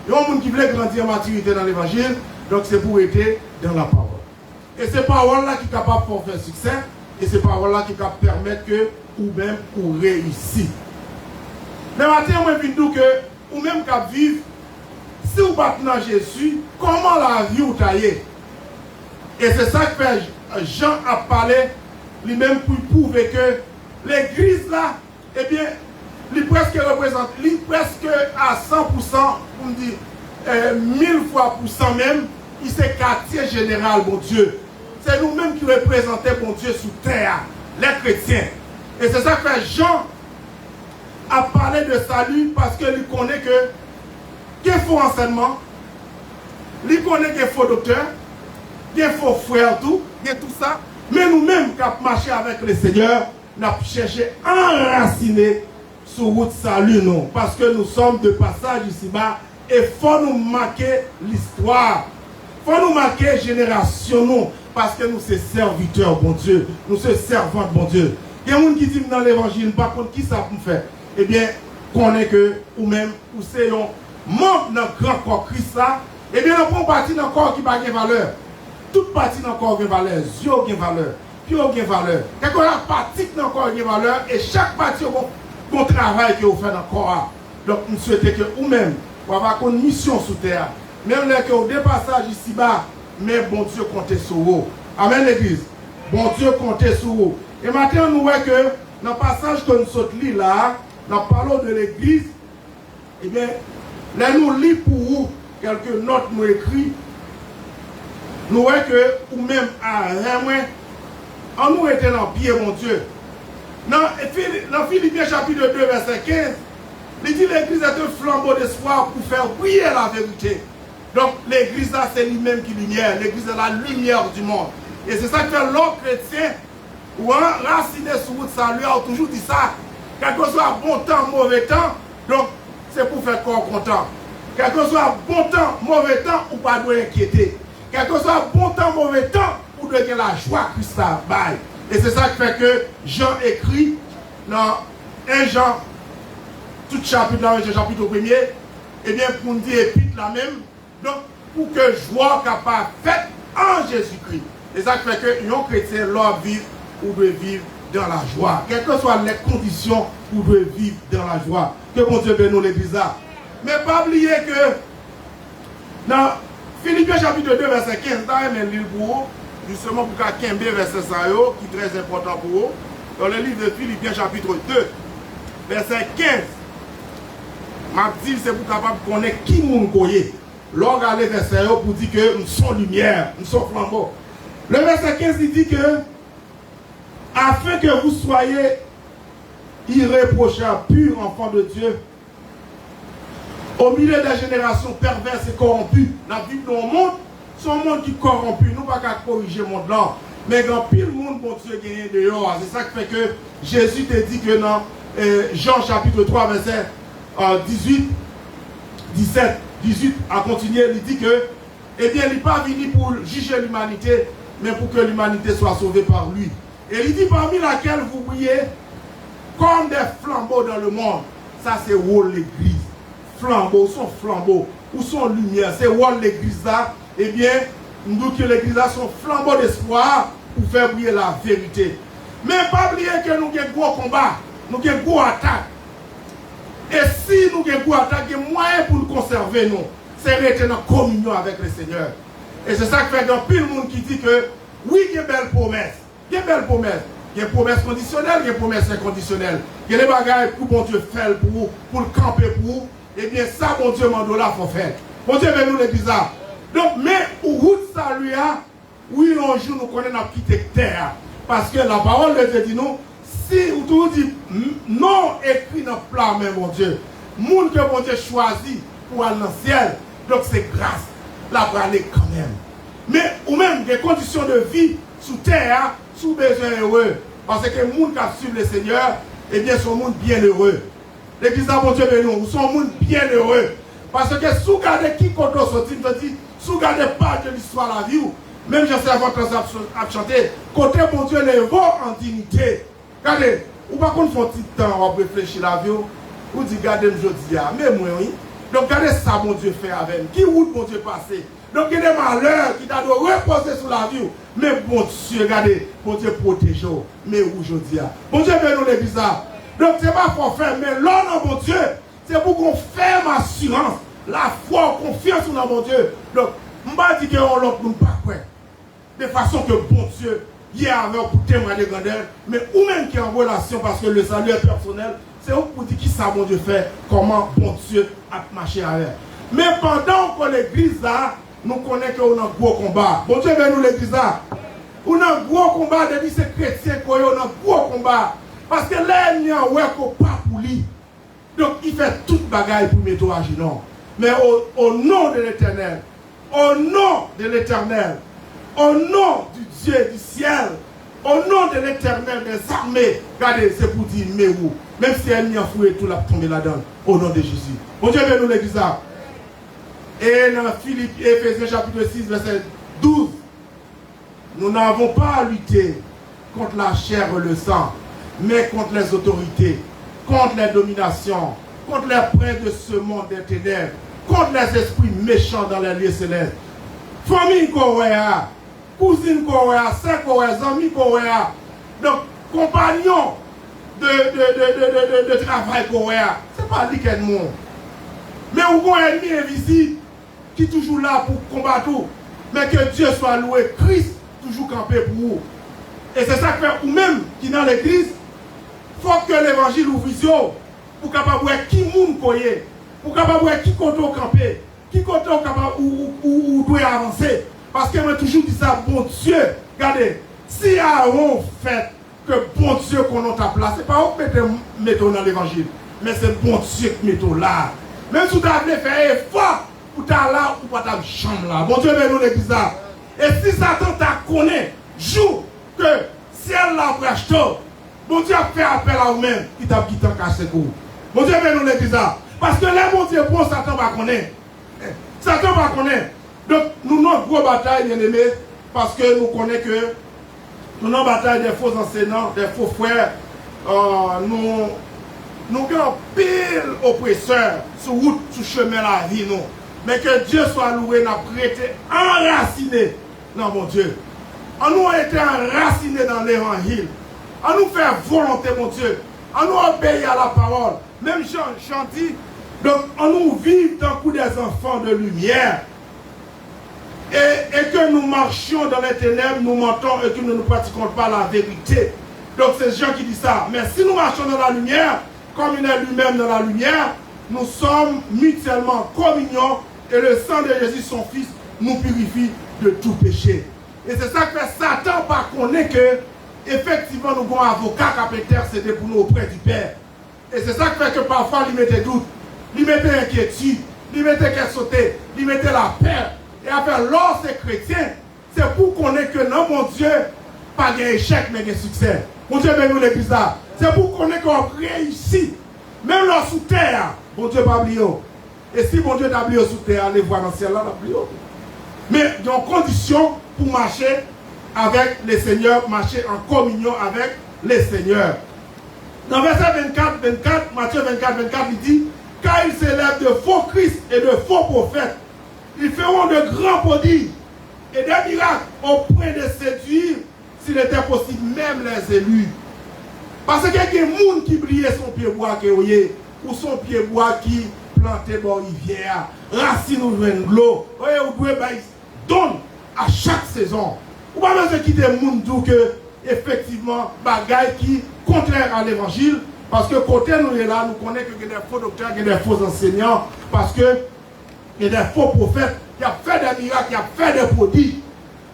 Il y a des gens qui veulent grandir en maturité dans l'évangile. Donc c'est pour être dans la parole. Et ces paroles-là qui sont capables de faire succès. Et ces paroles-là qui sont capables de permettre que ou même pour réussir. Mais maintenant, moi, je dis que ou même qu'à vivre, si vous battez dans Jésus, comment la vie vous taillez? Et c'est ça que Jean a parlé, lui-même pour prouver que l'église là, eh bien, il presque représente, il presque à 100%, on me dit 1000 fois pour cent même, il c'est quartier général, mon Dieu. C'est nous-mêmes qui représentons, mon Dieu, sous terre, les chrétiens. Et c'est ça que Jean a parlé de salut parce qu'il connaît que qu'il y a faux enseignement, il connaît qu'il y a faux docteur, qu'il y a faux frère, tout, il y a tout ça. Mais nous-mêmes qui avons marché avec le Seigneur, nous avons cherché à enraciner sur route salut, non. Parce que nous sommes de passage ici-bas et il faut nous marquer l'histoire. Il faut nous marquer la génération, non. Parce que nous sommes serviteurs, bon Dieu. Nous sommes servants, bon Dieu. Il y a des gens qui disent dans l'évangile, par contre, qui ça pour faire? Eh bien, qu'on est que, ou même, ou c'est un membre d'un grand corps Christ là, eh bien, on prend partie d'un corps qui n'a pas de valeur. Toute partie d'un corps a valeur, yeux a valeur, pied a valeur. Quelque partie d'un corps a valeur, et chaque partie a bon travail que vous faites dans le corps. Donc, nous souhaitons que vous-même, vous avez une mission sous terre. Même là que vous dépassage ici-bas, mais bon Dieu comptez sur vous. Amen, l'église. Bon Dieu comptez sur vous. Et maintenant, nous voyons que dans le passage que nous sommes là, nous parlons de l'église, eh bien, là nous lisons pour vous quelques notes nous écrites. Nous voyons que, ou même à rien, en nous était dans le pied, mon Dieu. Dans Philippiens chapitre 2, verset 15, il dit l'église est un flambeau d'espoir pour faire briller la vérité. Donc l'église là, c'est lui-même qui est lumière. L'église est la lumière du monde. Et c'est ça que l'autre chrétien, ou enraciné sur route salut, a toujours dit ça. Quel que soit bon temps, mauvais temps, donc c'est pour faire corps content. Quel que soit bon temps, mauvais temps, ou pas doit inquiéter. Quel que soit bon temps, mauvais temps, ou doit avoir la joie que ça baille. Et c'est ça qui fait que Jean écrit dans 1 Jean, tout chapitre là, chapitre 1er, et bien pour nous dire épître la même, donc pour que joie capable faite en Jésus-Christ. Et ça qui fait que les chrétiens, leur vivre ou doivent vivre dans la joie. Quelles que soient les conditions où doivent vivre dans la joie. Que bon Dieu bénisse l'église là. Mais pas oublier que dans Philippiens chapitre 2, verset 15, dans un livre pour justement pour qu'à 15 verset ça, qui est très important pour vous. dans le livre de Philippiens chapitre 2, verset 15. Ma dit c'est pour capable de connaître qui nous connaît. L'on regarde les versets pour dire que nous sommes lumière, nous sommes flambeaux. Le verset 15 il dit que afin que vous soyez irréprochables, purs enfants de Dieu, au milieu des générations perverses et corrompues. La Bible dans le monde, c'est un monde qui est corrompu. Nous ne pouvons pas corriger le monde là. Mais quand pile monde, bon Dieu, gagne dehors. C'est ça qui fait que Jésus te dit que dans Jean chapitre 3, verset 18, 17, 18, à continuer, il dit que, eh bien, il n'est pas venu pour juger l'humanité, mais pour que l'humanité soit sauvée par lui. Et il dit, parmi laquelle vous brillez comme des flambeaux dans le monde. Ça, c'est où l'église. Flambeaux, sont flambeaux, où sont lumière. C'est où l'église là. Eh bien, nous disons que l'église là sont flambeaux d'espoir pour faire briller la vérité. Mais pas oublier que nous avons un gros combat, nous avons une grosse attaque. Et si nous avons une grosse attaque, il y a moyen pour nous conserver, nous. C'est rester en communion avec le Seigneur. Et c'est ça qui fait qu'il y a le monde qui dit que oui, il y a une belle promesse. Il y a une belle promesse. Il y a une promesse conditionnelle, il y a une promesse inconditionnelle. Il y a des bagages pour bon Dieu faire pour le camper pour vous. Eh bien, ça, bon Dieu, m'a là, il faut faire. Bon Dieu, mais nous, les bizarres. Donc, mais, où ça lui a, oui, un jour, nous connaissons notre petite terre. Parce que la parole de Dieu dit nous, si vous tout dit non écrit dans le plan, mais mon Dieu, monde que mon Dieu choisit pour aller dans le ciel, donc c'est grâce. Là, pour aller quand même. Mais, ou même, des conditions de vie sous terre, sous besoin heureux. Parce que les gens qui suivent le Seigneur, eh bien, sont monde bien heureux. L'église à mon Dieu, nous sommes monde bien heureux. Parce que si vous regardez qui compte sortir, si vous regardez pas de l'histoire de la vie, même je sais avant quand ça a chanté, côté mon Dieu, les vaut en dignité. Regardez, ou pas qu'on fait un petit temps, on réfléchir la vie, ou dit, regardez, je dis, mais moi, oui. Donc, regardez ça, mon Dieu, fait avec. Qui route, mon Dieu, passé. Donc, il y a des malheurs qui doivent reposer sur la vie. Mais bon Dieu, regardez, mon Dieu, protège. Mais où je dis, bon Dieu, mais nous, les bizarres. Donc, ce n'est pas pour faire, mais là, mon Dieu, c'est pour qu'on ferme assurance, la foi, confiance dans mon Dieu. Donc, je ne vais pas dire qu'on ne peut pas quoi. De façon que bon Dieu, il y a avec pour témoigner de grandeur, mais ou même qui est en relation, parce que le salut est personnel, c'est où pour dire qui ça, mon Dieu, fait, comment bon Dieu a marché avec. Mais pendant que l'église là, nous connaissons qu'on a un gros combat. Bon Dieu, nous l'église là. On a un gros combat, depuis ces chrétiens, on a un gros combat. Parce que là, il n'y a pas pour lui. Donc, il fait toute bagaille pour mettre à genoux. Mais au nom de l'Éternel, au nom de l'Éternel, au nom du Dieu du ciel, au nom de l'Éternel des armées, regardez, c'est pour dire, mais où? Même si elle n'y a fouillé tout, la tomber là-dedans, au nom de Jésus. Bon Dieu, nous l'église là. Et dans Éphésiens chapitre 6, verset 12, nous n'avons pas à lutter contre la chair et le sang, mais contre les autorités, contre les dominations, contre les princes de ce monde des ténèbres, contre les esprits méchants dans les lieux célestes. Famille Korea, cousine Korea, sœur Korea, amis Korea, donc compagnons de travail Korea, ce n'est pas lui qui est le monde. Mais où un ennemi invisible qui est toujours là pour combattre tout, mais que Dieu soit loué, Christ toujours campé pour vous. Et c'est ça que fait, ou même qui dans l'église, il faut que l'évangile ouvre vision pour capable voir qui moun koye, pour capable voir qui compte au camper, qui compte au capable ou doit avancer. Parce que moi toujours dit ça, bon Dieu, regardez, si Aaron fait que bon Dieu qu'on a ta place, c'est pas vous qui mettez dans l'évangile, mais c'est bon Dieu qui mettez là. Même si vous avez fait effort pour t'aller là ou pas ta chambre là. Bon Dieu, mais nous l'église là. Et si Satan t'a connaît, joue que ciel là pour acheter, bon Dieu a fait appel à vous-même, qui t'a quitté en casse vous. Bon Dieu, mais nous l'église là. Parce que là, bon Dieu, bon, Satan va connaître. Satan va connaître. Donc, nous avons une grosse bataille, bien aimé, parce que nous connaissons que nous avons une bataille des faux enseignants, des faux frères. Nous avons pile oppresseurs sur route, sur chemin la vie, nous. Mais que Dieu soit loué, nous avons été enracinés dans mon Dieu. On nous a été enracinés dans l'évangile. On nous fait volonté, mon Dieu. On nous obéit à la parole. Même Jean dit, donc on nous vit dans le coup des enfants de lumière. Et que nous marchions dans les ténèbres, nous mentons et que nous ne pratiquons pas la vérité. Donc c'est Jean qui dit ça. Mais si nous marchons dans la lumière, comme il est lui-même dans la lumière, nous sommes mutuellement en communion et le sang de Jésus, son Fils, nous purifie de tout péché. Et c'est ça que fait Satan par connaître que effectivement nous avons un avocat qui a intercédé pour nous auprès du Père. Et c'est ça qui fait que parfois il mettait doute, il mettait inquiétude, il mettait qu'elle sautait, il mettait la peur. Et après, lors ces chrétiens, c'est pour connaître que non, mon Dieu, pas d'échec, mais de succès. Mon Dieu, ben nous l'église là. C'est pour connaître qu'on réussit. Même là sous terre, mon Dieu, pas oublié. Et si mon Dieu t'a oublié sous terre, allez voir dans le ciel là, pas oublié. Mais il y a une condition pour marcher avec les seigneurs, marcher en communion avec les seigneurs. Dans verset 24, Matthieu 24, il dit, car il s'élève de faux Christ et de faux prophètes. Ils feront de grands prodiges et des miracles au point de séduire, s'il était possible, même les élus. Parce qu'il y a des gens qui brillent son pied bois ou son pied bois qui plantait dans la rivière, racine ou de l'eau. Vous pouvez donner à chaque saison. Vous ne pouvez pas quitter les gens qui que effectivement, bagaille qui contraire à l'évangile. Parce que côté nous est là, nous connaissons qu'il y a des faux docteurs, qu'il y a des faux enseignants. Parce que il y a des faux prophètes qui ont fait des miracles, qui ont fait des prodiges.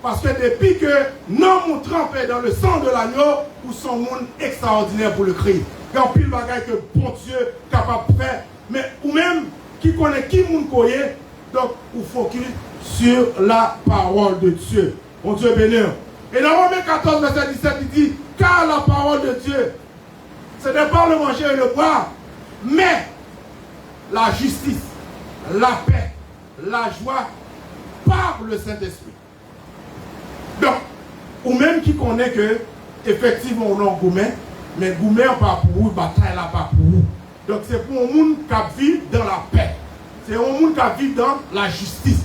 Parce que depuis que nous trempés dans le sang de l'agneau, nous sommes monde extraordinaire pour le Christ. Il y a un pile de bagaille que bon Dieu est capable de faire. Mais ou même qui connaît qui monde connaît, donc il faut focus sur la parole de Dieu. Bon Dieu béni. Et dans Romains 14, verset 17, il dit, car la parole de Dieu, ce n'est pas le manger et le boire, mais la justice, la paix, la joie par le Saint-Esprit. Donc, ou même qui connaît que, effectivement, on a un gourmet, mais gourmet n'est pas pour vous, bataille là pas pour vous. Donc, c'est pour un monde qui vit dans la paix. C'est un monde qui vit dans la justice.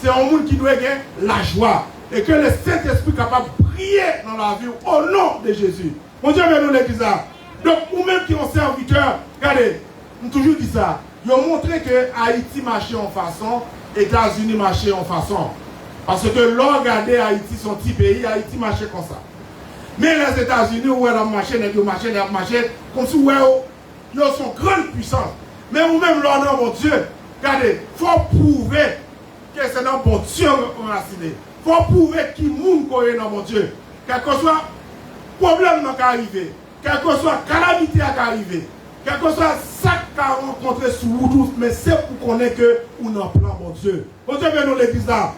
C'est un monde qui doit gagner la joie. Et que le Saint-Esprit est capable de prier dans la vie au nom de Jésus. Mon Dieu, nous l'église. Donc, ou même qui sont serviteurs, regardez, on toujours dit ça. Ils ont montré que Haïti marchait en façon, États-Unis marchaient en façon. Parce que l'on regardait Haïti, son petit pays, Haïti marchait comme ça. Mais les États-Unis, où ils marchaient, ils marchaient, comme si ils sont grande puissance. Mais vous-même, là, non, mon Dieu, regardez, il faut prouver que c'est dans mon Dieu enraciné. Il faut prouver qu'il monde est dans mon Dieu. Quel que soit problème qui arrive, quelle que soit calamité qui arrive, quel que soit ça qui a rencontré sous vous, mais c'est pour qu'on ait que ou n'en plan, mon Dieu. Mon Dieu, nous l'église là.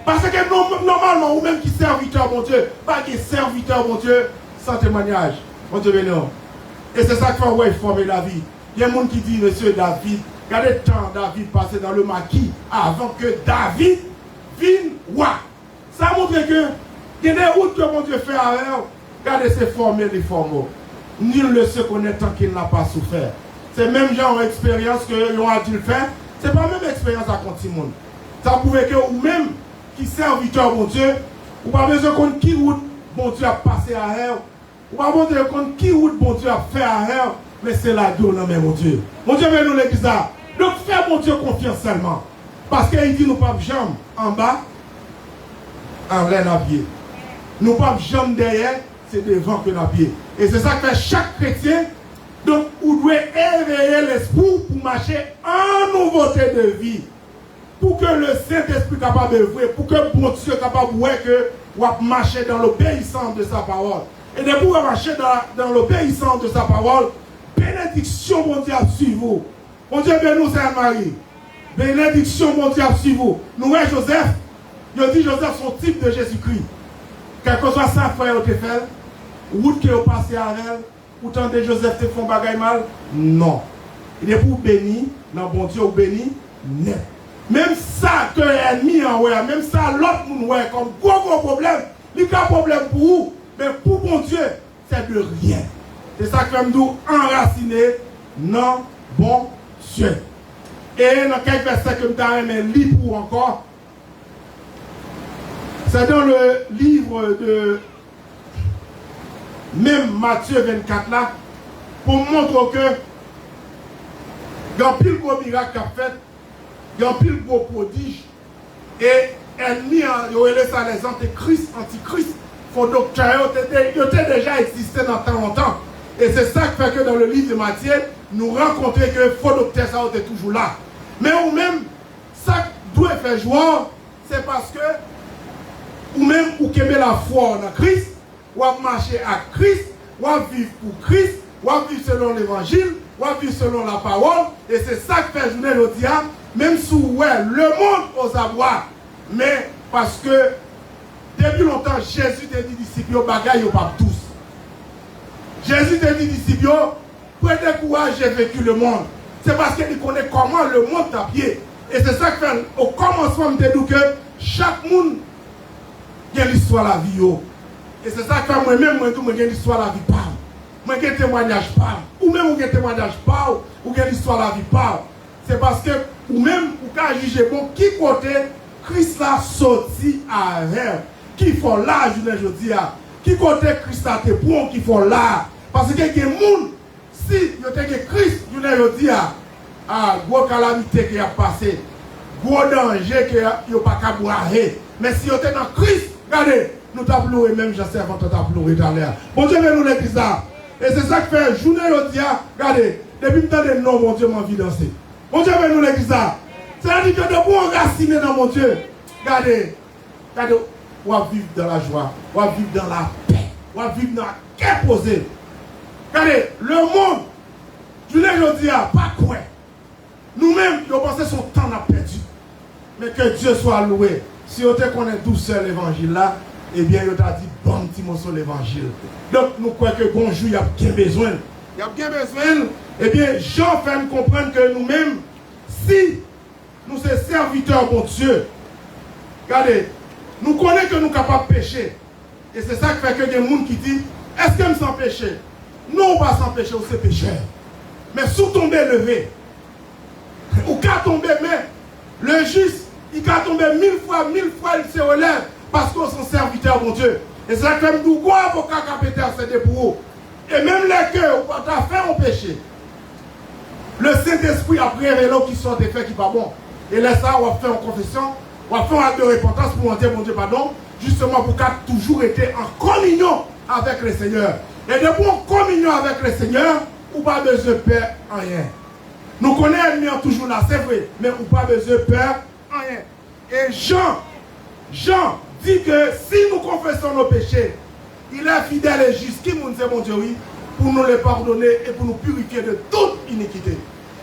Parce que normalement, ou même qui serviteur, mon Dieu, pas qui serviteur, mon Dieu, sans témoignage. Mon Dieu, bénéant. Et c'est ça qui fait former la vie. Il y a des gens qui disent, monsieur David, regardez le temps David passé dans le maquis avant que David vienne roi. Ça montre que il y a des routes que mon Dieu fait avec eux. Regardez ces formes et les formes. Nul ne se connaît tant qu'il n'a pas souffert. C'est même genre d'expérience que l'on a dû le faire. Ce n'est pas la même expérience à Contimon. Ça pouvait que ou même qui serviteur, mon Dieu, ou pas besoin de compte qui route, bon Dieu a passé à elle, ou pas besoin de compte qui route, bon Dieu a fait à elle, mais c'est la donne, mais mon Dieu. Mon Dieu, nous l'église là. Donc, fais mon Dieu confiance seulement. Parce qu'il dit, nous pas jambes en bas, en l'air à pied. Nous pas jambes derrière, c'est devant que à pied. Et c'est ça que fait chaque chrétien. Donc, vous devez éveiller l'esprit pour marcher en nouveauté de vie. Pour que le Saint-Esprit capable de voir, pour que mon Dieu capable de voir que vous marcher dans l'obéissance de sa parole. Et de pouvoir marcher dans l'obéissance de sa parole, bénédiction, mon Dieu, sur vous. Mon Dieu, bénis Sainte-Marie. Bénédiction, mon Dieu, sur vous. Nous, Joseph, il dit Joseph, son type de Jésus-Christ. Quel que soit sa frère au fait, route qui est passé à elle, pourtant de Joseph te font bagaille mal, non. Il est pour bénir, non, bon Dieu, ou bénir, net. Même ça que l'ennemi en ouais, même ça l'autre monde ouais, comme gros problème, il y a un problème pour vous, mais pour mon Dieu, c'est de rien. C'est ça que nous enraciner, non, bon Dieu. Et dans quelques versets que nous avons lu pour encore, c'est dans le livre de même Matthieu 24 là, pour montrer que il y a un pile gros miracle qu'a fait, il y a un pile gros prodige, et ennemi, il y a ça les antichrist, faux docteurs, ils ont déjà existé dans tant longtemps. Et c'est ça qui fait que dans le livre de Matthieu, nous rencontrons que faux docteurs, ça était toujours là. Mais ou même, ça doit faire joie, c'est parce que, ou même, ou qui met la foi en Christ, ou à marcher à Christ, ou à vivre pour Christ, ou à vivre selon l'évangile, ou à vivre selon la parole. Et c'est ça qui fait journée le dia, même si ouais, le monde ose avoir. Mais parce que, depuis longtemps, Jésus t'a dit disciples, bagaille ou pas tous. Jésus t'a dit disciples, prenez courage, j'ai vécu le monde. C'est parce qu'il connaît comment le monde t'a pied. Et c'est ça qui fait, au commencement, je te dis que chaque monde a l'histoire de la vie. Et c'est ça que moi-même, moi, j'ai l'histoire de la vie. Moi, j'ai un témoignage. Ou même, j'ai un témoignage. Ou j'ai l'histoire de la vie. C'est parce que, ou même, ou quand juger bon, qui côté Christ l'a sorti à rêve. Qui font là, je ne dis pas. Qui côté Christ a été bon, qui font là. Parce que, il y a des gens, si il y a Christ, je ne dis pas. Ah, gros calamité qui a passé. Gros danger qui n'a pas qu'à boire. Mais si on est dans Christ, regardez, nous t'avons pleuré, même Jean-Serge avant de pleuré tout à l'heure. Bon Dieu, nous l'église là. Et c'est ça qui fait journée aujourd'hui, regardez, depuis le temps des noms, mon Dieu m'a envie de danser. Bon Dieu, nous l'église là. C'est-à-dire que de bons racines dans mon Dieu. Regardez, on va vivre dans la joie, on va vivre dans la paix, on va vivre dans la paix posée. Regardez, le monde, journée aujourd'hui, pas quoi. Nous-mêmes, nous pensons que son temps a perdu. Mais que Dieu soit loué. Si on te connaît douceur l'évangile là, eh bien, il t'a dit bon petit mot sur l'évangile. Donc, nous croyons que bonjour, il y a bien besoin. Il y a bien besoin. Eh bien, Jean fait nous comprendre que nous-mêmes, si nous sommes serviteurs de Dieu, regardez, nous connaissons que nous sommes capables de pécher. Et c'est ça qui fait que il y a des gens qui disent, est-ce que nous sommes péchés? Non, pas sans péché, c'est pécheur. Mais sous tomber levé, ou qu'à tomber, mais le juste, il peut tomber 1000 fois, il se relève parce qu'on est serviteur, mon Dieu. Et c'est là que même nous, avocat qui a intercédé pour vous. Et même les cœurs, où tu as fait un péché, le Saint-Esprit a révélé qui sont des faits qui ne sont pas bons. Et là, ça, on va faire une confession, on va faire un acte de repentance pour dire, mon Dieu, pardon, justement pour qu'à toujours été en communion avec le Seigneur. Et depuis en communion avec le Seigneur, on n'a pas besoin de peur en rien. Nous connaissons toujours là, c'est vrai, mais on n'a pas besoin de peur en rien. Et Jean dit que si nous confessons nos péchés, il est fidèle et juste, qui nous dit, mon Dieu, oui, pour nous les pardonner et pour nous purifier de toute iniquité.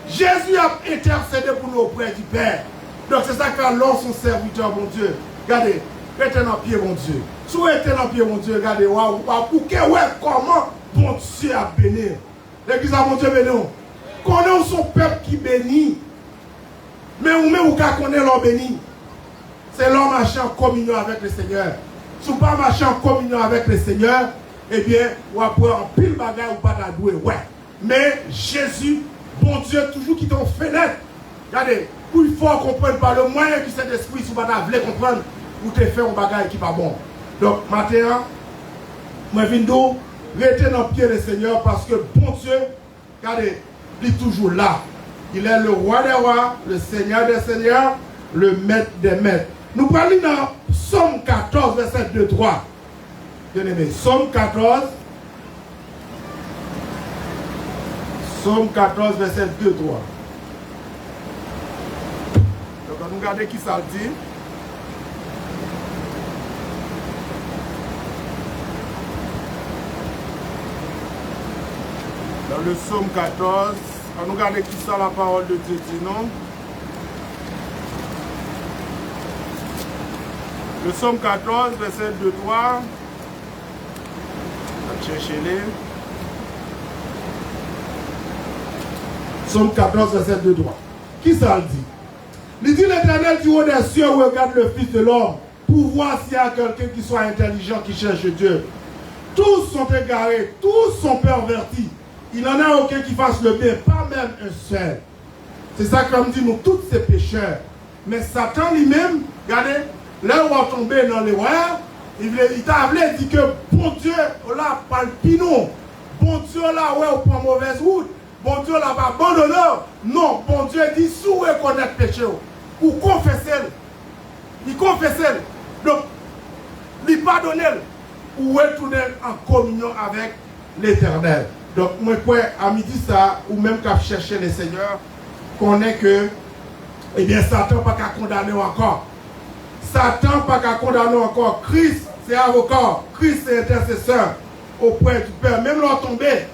Jésus a intercédé pour nous auprès du Père. Donc c'est ça que l'on son serviteur, mon Dieu. Regardez, restez dans pied, mon Dieu. Si vous êtes dans pied, mon Dieu, regardez, comment bon Dieu a béni. L'église a mon Dieu béni. Connaissons son peuple qui bénit. Mais ou même ou connaît l'homme béni. C'est l'homme marchant en communion avec le Seigneur. Si vous ne pas marcher en communion avec le Seigneur, eh bien, vous allez prendre un pile bagage ou pas d'adouer. Ouais. Mais Jésus, bon Dieu, toujours qui t'ont fait naître. Regardez, pour il faut comprendre par le moyen que cet esprit, si vous ne voulez comprendre, vous te fait un bagage qui n'est pas bon. Donc, maintenant, moi, je viens rester dans le pied du Seigneur parce que bon Dieu, regardez, il est toujours là. Il est le roi des rois, le Seigneur des seigneurs, le maître des maîtres. Nous parlons dans Somme 14, verset 2-3. Bien aimé, Somme 14. Somme 14, verset 2-3. Donc, on nous regarde qui ça dit. Dans le Somme 14, on nous regarde qui ça la parole de Dieu dit, non? Le Somme 14, verset 2-3. Cherchez-les. Somme 14, verset 2-3. Qui ça le dit? Il dit l'Éternel du haut des cieux regarde le Fils de l'homme pour voir s'il y a quelqu'un qui soit intelligent, qui cherche Dieu. Tous sont égarés, tous sont pervertis. Il n'en a aucun qui fasse le bien, pas même un seul. C'est ça comme dit nous tous ces pécheurs. Mais Satan lui-même, regardez, là où on tombé dans les rois, il t'a dit que bon Dieu, là, pas le pinon. Bon Dieu, là, ouais, on prend mauvaise route. Bon Dieu, là, pas abandonné. Non, bon Dieu dit, si vous reconnaissez le péché, ou confessez-le. Il confesse. Donc, il pardonne. ou retourner en communion avec l'Éternel. Donc, moi, à midi, ça, ou même qu'à chercher le Seigneur, connaît que, eh bien, Satan pas qu'à condamner encore. Satan pas qu'à condamner encore. Christ, c'est avocat. Christ, c'est intercesseur auprès du Père. Même l'on tombé.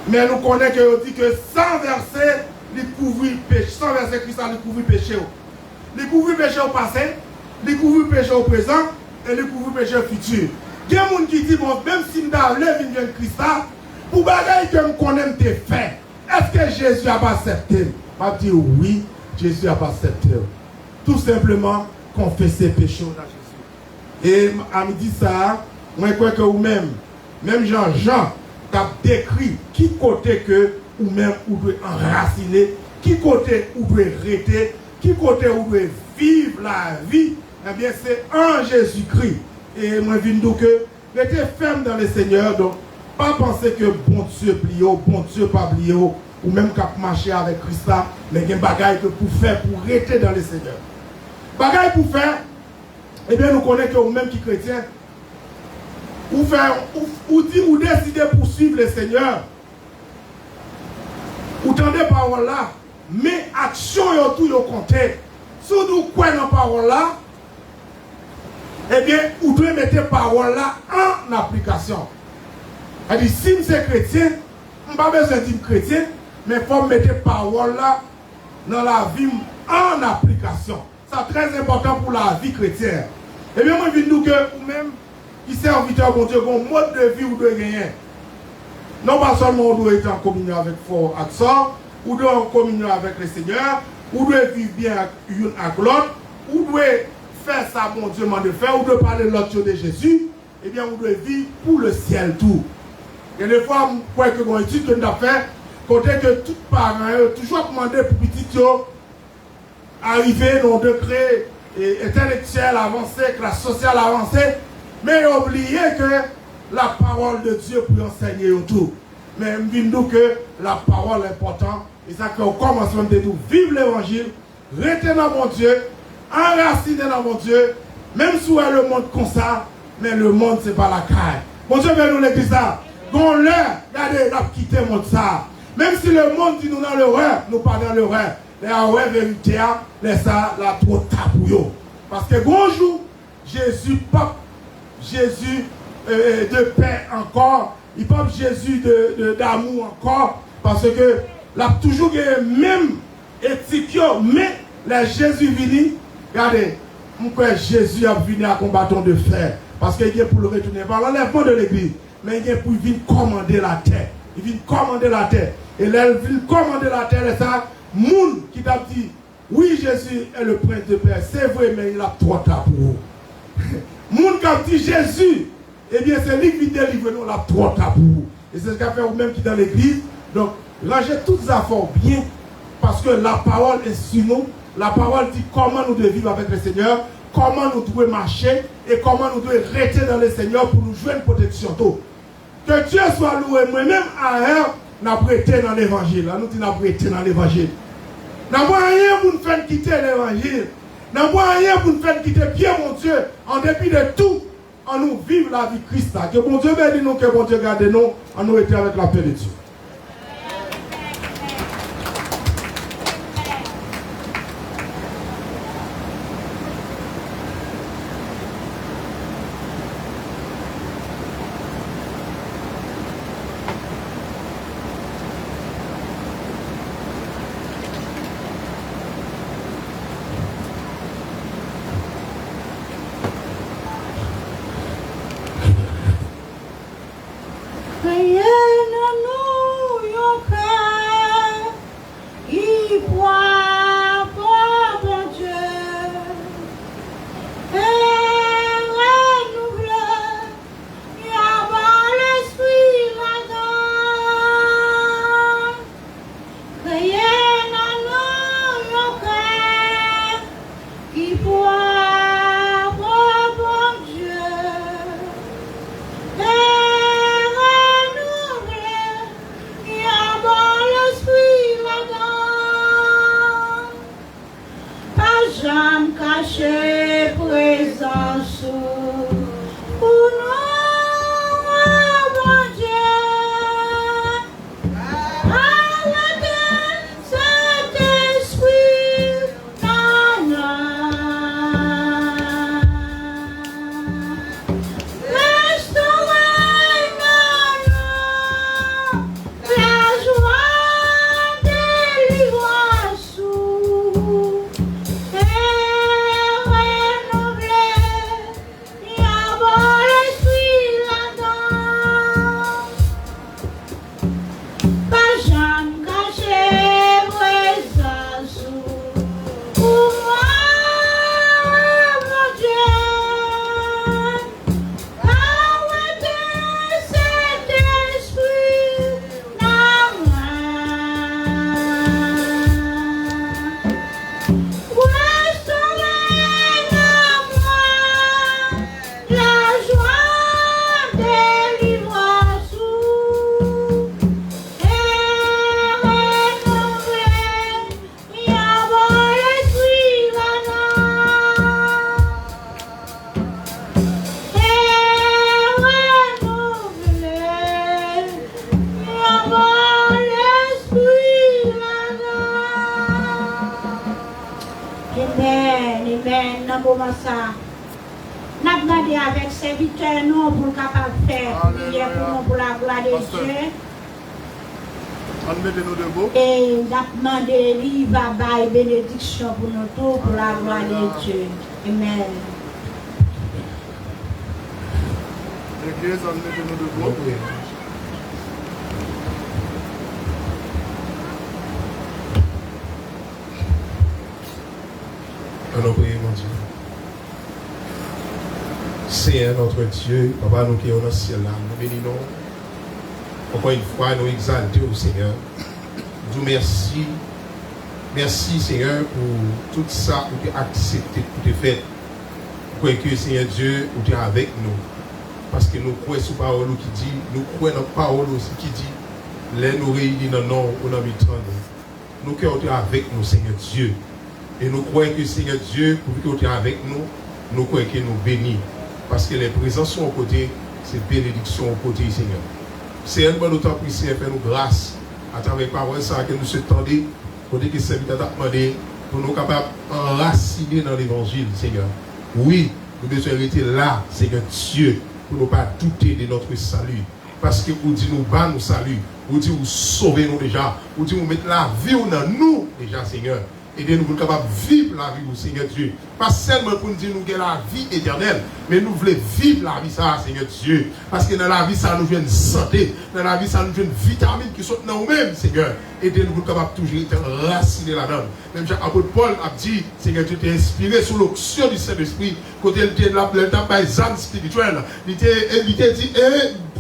Mais nous connaissons que dit que sans verser, il couvre péché. Sans verser Christ, il couvre péché. Il couvre péché au passé, il couvre péché au présent et il couvre péché au futur. Il y a des gens qui disent, bon, même si je viens de Christ, pour bagaille que je connais tes faits, est-ce que Jésus a pas accepté? Je dis oui, Jésus a pas accepté. Tout simplement, confesser péché dans Jésus. Et à midi ça, moi je crois que vous-même, même Jean, t'as décrit qui côté que ou même vous devez enraciner, qui côté vous devez arrêter, qui côté vous devez vivre la vie, eh bien c'est en Jésus-Christ. Et moi je dis que restez ferme dans le Seigneur, donc pas penser que bon Dieu plie, bon Dieu pas plié, ou même qu'à marcher avec Christ, mais il y a des bagailles que pour faire, pour rester dans le Seigneur. Bagaille pour faire, eh bien nous connaissons que vous-même qui chrétiens, ou décidez pour suivre le Seigneur, ou tendez parole là, mais action et tout yo compter. Si vous croyez dans parole là, eh bien, vous devez mettre parole là en application. C'est-à-dire, si vous êtes chrétien, je n'ai pas besoin d'être chrétien, mais il faut mettre parole là dans la vie en application. C'est très important pour la vie chrétienne. Eh bien, moi, je dis que vous-même, qui serviteur, mon Dieu, un mode de vie vous devez gagner. Non pas seulement on doit être en communion avec fort accent, ou doit en communion avec le Seigneur, ou doit vivre bien avec l'autre, ou doit faire ça, mon Dieu, de faire, ou doit parler de l'autre de Jésus, eh bien, vous devez vivre pour le ciel tout. Et des fois, vous croyez que vous étude que nous avons fait, côté que tout parents, toujours demandé pour petit arriver dans un degré intellectuel avancé, classe sociale avancée, mais oubliez que la parole de Dieu pour enseigner tout. Mais je dis que la parole est importante. Et ça qu'au commencement de tout, vivre l'évangile, rester dans mon Dieu, enraciner dans mon Dieu, même si le monde comme ça, mais le monde c'est pas la caille. Mon Dieu veut nous l'église ça. Dans l'heure, regardez, on a quitté le monde ça. Même si le monde dit nous dans l'horreur, nous pas dans l'horreur. Les horreurs vérité, les ça, la trop tabouillot. Parce que bonjour, Jésus, pas Jésus de paix encore, il parle Jésus d'amour encore, parce que là toujours même éthique, mais les Jésus vini, regardez, pourquoi Jésus a venu à combattre de fer, parce qu'il est pour le retourner par l'enlèvement de l'église, mais il est pour venir commander la terre, il vient commander la terre, et là il vient commander la terre, et ça, moun qui t'a dit, oui Jésus est le prince de paix, c'est vrai, mais il a trop tard pour vous. Moun qui a dit Jésus, eh bien c'est lui qui délivre nous la trop tard pour vous. Et c'est ce qu'a fait vous-même qui est dans l'église. Donc, rangez toutes les affaires bien, parce que la parole est sur nous. La parole dit comment nous devons vivre avec le Seigneur, comment nous devons marcher, et comment nous devons rester dans le Seigneur pour nous jouer une protection. Que Dieu soit loué. Moi-même, à l'heure, nous avons prêté dans l'évangile. Nous disons prêté dans l'évangile. Nous n'avons rien pour nous faire quitter l'évangile. Nous n'avons rien pour nous faire quitter Dieu, mon Dieu, en dépit de tout, en nous vivre la vie de Christ. Que bon Dieu bénisse nous, que bon Dieu garde nous, en nous étant avec la paix de Dieu. Jamais caché présence pour Amen. Dans le moment ça, nous avons demandé avec serviteur nous pour capable faire prière pour nous pour la gloire de Dieu. Mettez-nous debout. Et nous avons demandé livre à bénédiction pour nous tous pour la gloire de Dieu. Amen. L'église, mettez-nous debout. Allons prier, mon Dieu. Seigneur notre Dieu, Papa, nous qui sommes dans le ciel là, nous bénissons. Encore une fois, nous exaltons au Seigneur. Nous merci. Merci, Seigneur, pour tout ça que tu as accepté, que tu as fait. Pour que, Seigneur Dieu, tu es avec nous. Parce que nous croyons sur la parole qui dit, nous croyons dans la parole aussi qui dit, les nous réunis dans le nom, on a mis nous croyons que tu es avec nous, Seigneur Dieu. Et nous croyons que, Seigneur Dieu, pour que tu es avec nous, nous croyons que nous bénis. Parce que les présences sont aux côtés, c'est bénédiction aux côtés, Seigneur. C'est un bon temps pour Seigneur, faire nous grâce à travers les paroles que nous sommes tendus, pour que ce serviteur t'a demandé, pour nous capables d'enraciner dans l'évangile, Seigneur. Oui, nous devons rester là, Seigneur Dieu, pour ne pas douter de notre salut. Parce que vous dites nous bas nous salut, vous dites vous sauvez nous déjà, vous dites vous mettez la vie dans nous déjà, Seigneur. Aidez-nous pour capables de vivre la vie, Seigneur Dieu. Pas seulement pour nous dire nous avons la vie éternelle, mais nous voulons vivre la vie, ça, Seigneur Dieu. Parce que dans la vie, ça nous vient une santé. Dans la vie, ça nous vient une vitamine qui sont dans nous-mêmes, Seigneur. Aidez-nous pour capables toujours être enracinés là-dedans. Même Jean-Apôtre Paul a dit, Seigneur, tu t'es inspiré sous l'onction du Saint-Esprit. Quand il était là, il était dans âme spirituelle. Il était dit,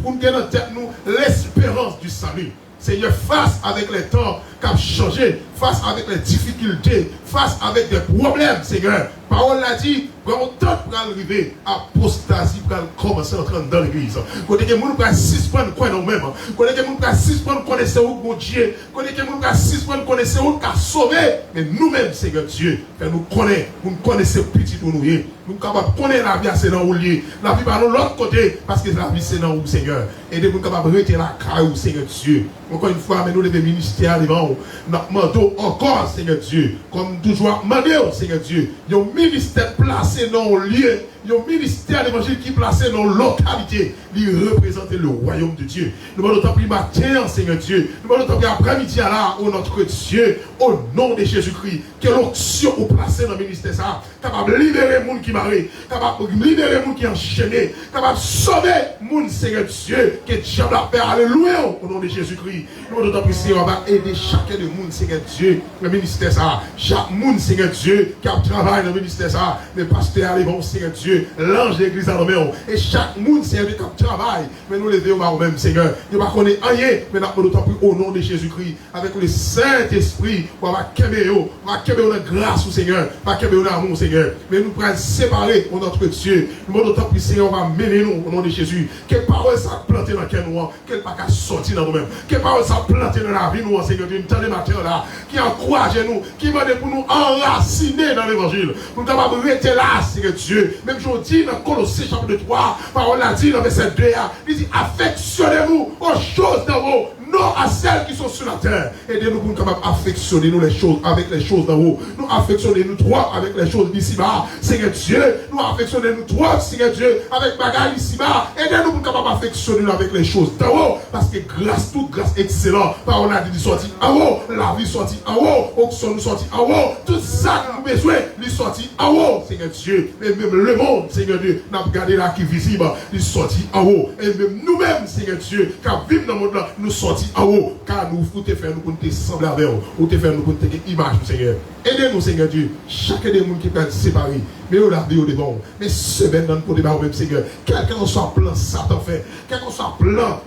pour nous dans tête nous l'espérance du salut. Seigneur, face avec les temps qui ont changé, face avec les difficultés, face avec des problèmes, Seigneur. Parole l'a dit, quand on tente pour arriver, apostasie pour commencer à entrer dans l'église. Quand les gens ont 6 points de quoi nous-mêmes, quand les gens ont 6 points de connaître où mon Dieu, quand les gens ont 6 points de connaître où qu'a sauvé, mais nous-mêmes, Seigneur Dieu, nous connaissons, nous connaissons petit où nous sommes. Nous sommes capables de connaître la vie, c'est dans où lié. La vie par l'autre côté, parce que la vie, c'est dans où, Seigneur. Et nous sommes capables de rester la caille, Seigneur Dieu. Encore une fois, mais nous les ministères devant nous demandons encore, Seigneur Dieu, comme toujours demandé, Seigneur Dieu, il y a un ministère placé dans le lieu, il y a un ministère d'évangile qui est placé dans la localité, il représente le royaume de Dieu. Nous demandons tant pis matin, Seigneur Dieu, nous demandons tant pis après-midi là, au notre Dieu, au nom de Jésus-Christ, que l'onction est placée dans le ministère, ça, capable de libérer les gens qui marient, capable de libérer les gens qui enchaînés, capable de sauver les gens, Seigneur Dieu, que Dieu a fait, alléluia, au nom de Jésus-Christ. Nous demandons tant pis, Seigneur, on va aider chacun de nous, Seigneur Dieu, le ministère, ça, chaque monde, Seigneur Dieu, qui a travaillé dans le ministère, ça, les pasteurs, les bons, Seigneur Dieu, l'ange de l'église à l'homme, et chaque monde, Seigneur, qui travaille, mais nous les veillons même, Seigneur. Nous ne connaissons rien, mais nous demandons au nom de Jésus-Christ, avec le Saint-Esprit, on va kéméo, on va kéméo de grâce au Seigneur, on va kéméo d'amour, Seigneur. Mais nous pourrons séparer au notre Dieu. Nous demandons tant pis, Seigneur, on va mêler nous au nom de Jésus. Quelle parole ça planté dans quel nous, quelle pas qu'à sortir dans nous-mêmes, quelle parole ça planté dans la vie, nous, Seigneur, d'une temps de matin là, qui encourage nous, qui demande pour nous enraciner dans l'évangile. Nous sommes capables de rester là, Seigneur Dieu. Même je dis dans Colossiens chapitre 3, parole a dit dans verset 2, il dit affectionnez-vous aux choses d'en haut, non à celles qui sont sur la terre. Aidez-nous pour nous capables d'affectionner nous les choses avec les choses d'en haut. Nous affectionnez nous trois avec les choses d'ici-bas. Seigneur Dieu, nous affectionnez nous trois, Seigneur Dieu, avec bagaille ici-bas. Aidez-nous pour nous capables d'affectionner nous avec les choses d'en haut. Parce que grâce, toute grâce excellente, parole a dit sorti en haut, la vie sortie en haut, onction nous sorti en haut, tout ça que nous besoin, nous sorti en haut, Seigneur Dieu. Et même le monde, Seigneur Dieu, n'a pas regardé là qui est visible, nous sorti en haut. Et même nous-mêmes, Seigneur Dieu, qui vivons dans le monde là, nous sorti en haut, car nous faut te faire nous pour te sembler avec vous, ou te faire nous pour te faire image, Seigneur. Aidez-nous, Seigneur Dieu, chacun des gens qui peut être séparé, mais on l'a vu au devant, mais semaine dans le débat au même Seigneur, quel qu'on soit plan Satan fait, quel qu'on soit plan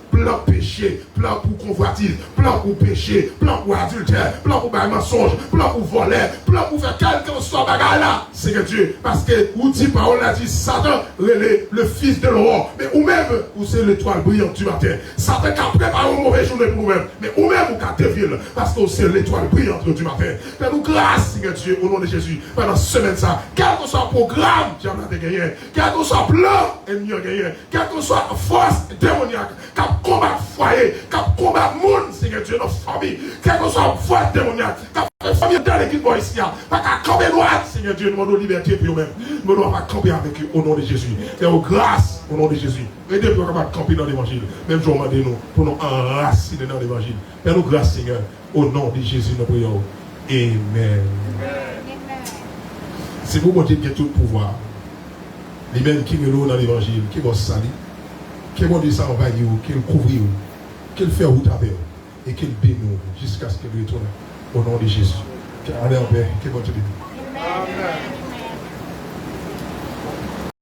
péché, plan pour convoitise, plan pour péché, plan pour adultère, plan pour mensonge, plan pour voler, plan pour faire quel qu'on soit bagarre là, Seigneur Dieu, parce que vous dites parole a dit Satan, le fils de l'aurore, mais ou même, vous c'est l'étoile brillante du matin, Satan qui a préparé une mauvaise journée pour vous-même, mais ou même vous qui dévile, parce que c'est l'étoile brillante du matin. Fais-nous grâce, Seigneur Dieu, au nom de Jésus, pendant cette semaine ça, quel que soit programme, diable a gagné, quel que soit plan, ennemi a gagné, quel que soit force démoniaque, qui combat foyer, qui combat monde, Seigneur Dieu, notre famille, quel que soit force démoniaque, qui fait Combien de temps l'équipe ici, pas qu'à camper droite, Seigneur Dieu, nous demandons liberté pour eux-mêmes. Nous devons pas camper avec eux au nom de Jésus. Fais-nous grâce au nom de Jésus. Aidez-nous pour capable camper dans l'évangile. Même jour, demandez-nous pour nous enraciner dans l'évangile. Fais-nous grâce, Seigneur, au nom de Jésus, nous prions. Amen. C'est vous, mon Dieu, qui a tout le pouvoir. Les mêmes qui me l'ont dans l'évangile, qui vont se salir, qui vont dire ça en vaille, qui le couvre, qui le fait route avec eux, et qui le bénit jusqu'à ce qu'il retourne au nom de Jésus. Allez en paix, qui vont te bénir. Amen.